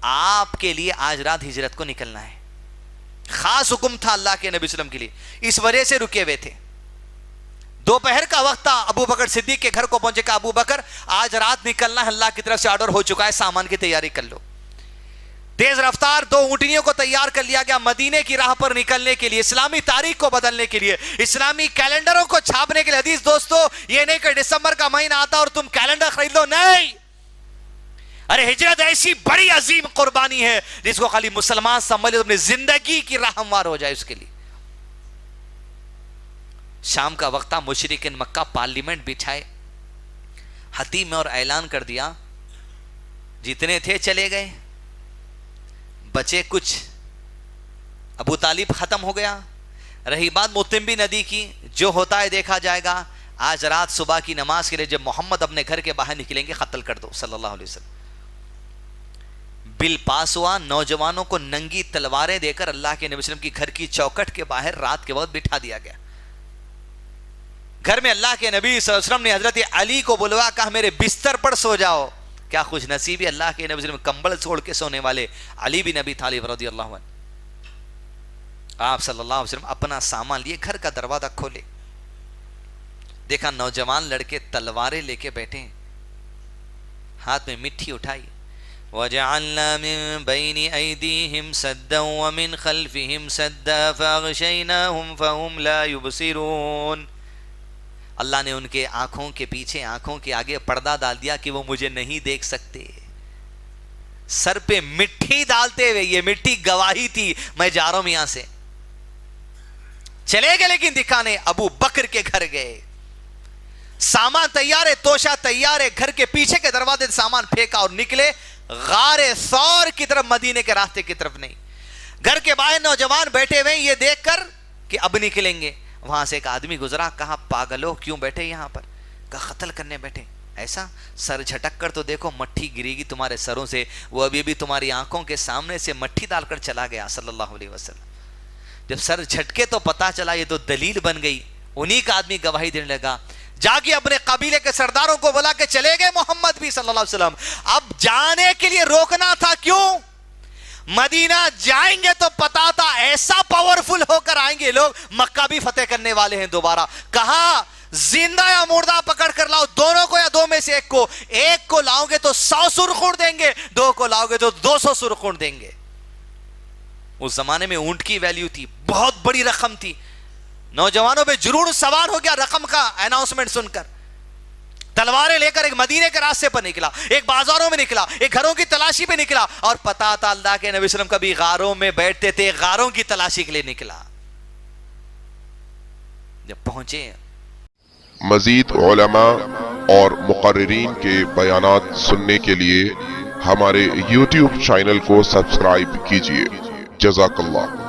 آپ کے لیے آج رات ہجرت کو نکلنا ہے۔ خاص حکم تھا اللہ کے نبی صلی اللہ علیہ وسلم کے لیے، اس وجہ سے رکے ہوئے تھے۔ دوپہر کا وقت تھا، ابو بکر صدیق کے گھر کو پہنچے، کہ ابو بکر آج رات نکلنا ہے، اللہ کی طرف سے آرڈر ہو چکا ہے، سامان کی تیاری کر لو۔ تیز رفتار 2 اونٹنیوں کو تیار کر لیا گیا مدینے کی راہ پر نکلنے کے لیے، اسلامی تاریخ کو بدلنے کے لیے، اسلامی کیلنڈروں کو چھاپنے کے لیے۔ حدیث دوستو یہ نہیں کہ دسمبر کا مہینہ آتا اور تم کیلنڈر خرید لو، نہیں۔ ارے ہجرت ایسی بڑی عظیم قربانی ہے جس کو خالی مسلمان سمجھ لے تو اپنی زندگی کی راہ ہموار ہو جائے اس کے لیے۔ شام کا وقت تھا، مشرکین مکہ پارلیمنٹ بچھائے، حتیم میں اور اعلان کر دیا جتنے تھے چلے گئے، بچے کچھ، ابو طالب ختم ہو گیا، رہی بات متنبی ندی کی، جو ہوتا ہے دیکھا جائے گا۔ آج رات صبح کی نماز کے لیے جب محمد اپنے گھر کے باہر نکلیں گے قتل کر دو صلی اللہ علیہ وسلم۔ بل پاس ہوا، نوجوانوں کو ننگی تلواریں دے کر اللہ کے نبی صلی اللہ علیہ وسلم کی گھر کی چوکٹ کے باہر رات کے وقت بٹھا دیا گیا۔ گھر میں اللہ کے نبی صلی اللہ علیہ وسلم نے حضرت علی کو بلوا، کہا میرے بستر پر سو جاؤ۔ کیا خوش نصیبی اللہ کے نبی صلی اللہ علیہ وسلم کمبل چھوڑ کے سونے والے علی بن ابی طالب رضی اللہ عنہ۔ آپ صلی اللہ علیہ وسلم اپنا سامان لیے گھر کا دروازہ کھولے، دیکھا نوجوان لڑکے تلواریں لے کے بیٹھے، ہاتھ میں مٹھی اٹھائی۔ وَجَعَلْنَا مِن بَيْنِ أَيْدِيهِمْ سَدًّا وَمِنْ خَلْفِهِمْ سَدًّا فَأَغْشَيْنَاهُمْ فَهُمْ لَا يُبْصِرُونَ۔ اللہ نے ان کے آنکھوں کے پیچھے، آنکھوں کے آگے پردہ ڈال دیا کہ وہ مجھے نہیں دیکھ سکتے۔ سر پہ مٹھی ڈالتے ہوئے، یہ مٹھی گواہی تھی میں جا رہا ہوں یہاں سے۔ چلے گئے لیکن دکھانے، ابو بکر کے گھر گئے، سامان تیار ہے، توشہ تیار ہے، گھر کے پیچھے کے دروازے سامان پھینکا اور نکلے غار ثور کی طرف، مدینے کے راستے کی طرف نہیں۔ گھر کے باہر نوجوان بیٹھے ہوئے یہ دیکھ کر کہ اب نکلیں گے، وہاں سے ایک آدمی گزرا، کہا پاگلو کیوں بیٹھے یہاں پر؟ کہا قتل کرنے بیٹھے۔ ایسا؟ سر جھٹک کر تو دیکھو مٹھی گرے گی تمہارے سروں سے، وہ ابھی بھی تمہاری آنکھوں کے سامنے سے مٹھی ڈال کر چلا گیا صلی اللہ علیہ وسلم۔ جب سر جھٹکے تو پتا چلا یہ تو دلیل بن گئی، انہی کا آدمی گواہی دینے لگا۔ جاگے اپنے قبیلے کے سرداروں کو بلا کے چلے گئے محمد بھی صلی اللہ علیہ وسلم۔ اب جانے کے لیے روکنا تھا، کیوں؟ مدینہ جائیں گے تو پتا تھا ایسا پاورفل ہو کر آئیں گے لوگ، مکہ بھی فتح کرنے والے ہیں دوبارہ۔ کہا زندہ یا مردہ پکڑ کر لاؤ، دونوں کو یا دو میں سے ایک کو لاؤ گے تو 100 سرخون دیں گے، 2 کو لاؤ گے تو 200 سرخون دیں گے۔ اس زمانے میں اونٹ کی ویلیو تھی، بہت بڑی رقم تھی۔ نوجوانوں پہ جنون سوار ہو گیا رقم کا اناؤنسمنٹ سن کر۔ تلواریں لے کر ایک مدینے کے راستے پر نکلا، ایک بازاروں میں نکلا، ایک گھروں کی تلاشی پہ نکلا، اور پتا تھا اللہ کے نبی صلی اللہ علیہ وسلم کبھی غاروں میں بیٹھتے تھے، غاروں کی تلاشی کے لیے نکلا۔ جب پہنچے، مزید علماء اور مقررین کے بیانات سننے کے لیے ہمارے YouTube چینل کو سبسکرائب کیجیے۔ جزاک اللہ۔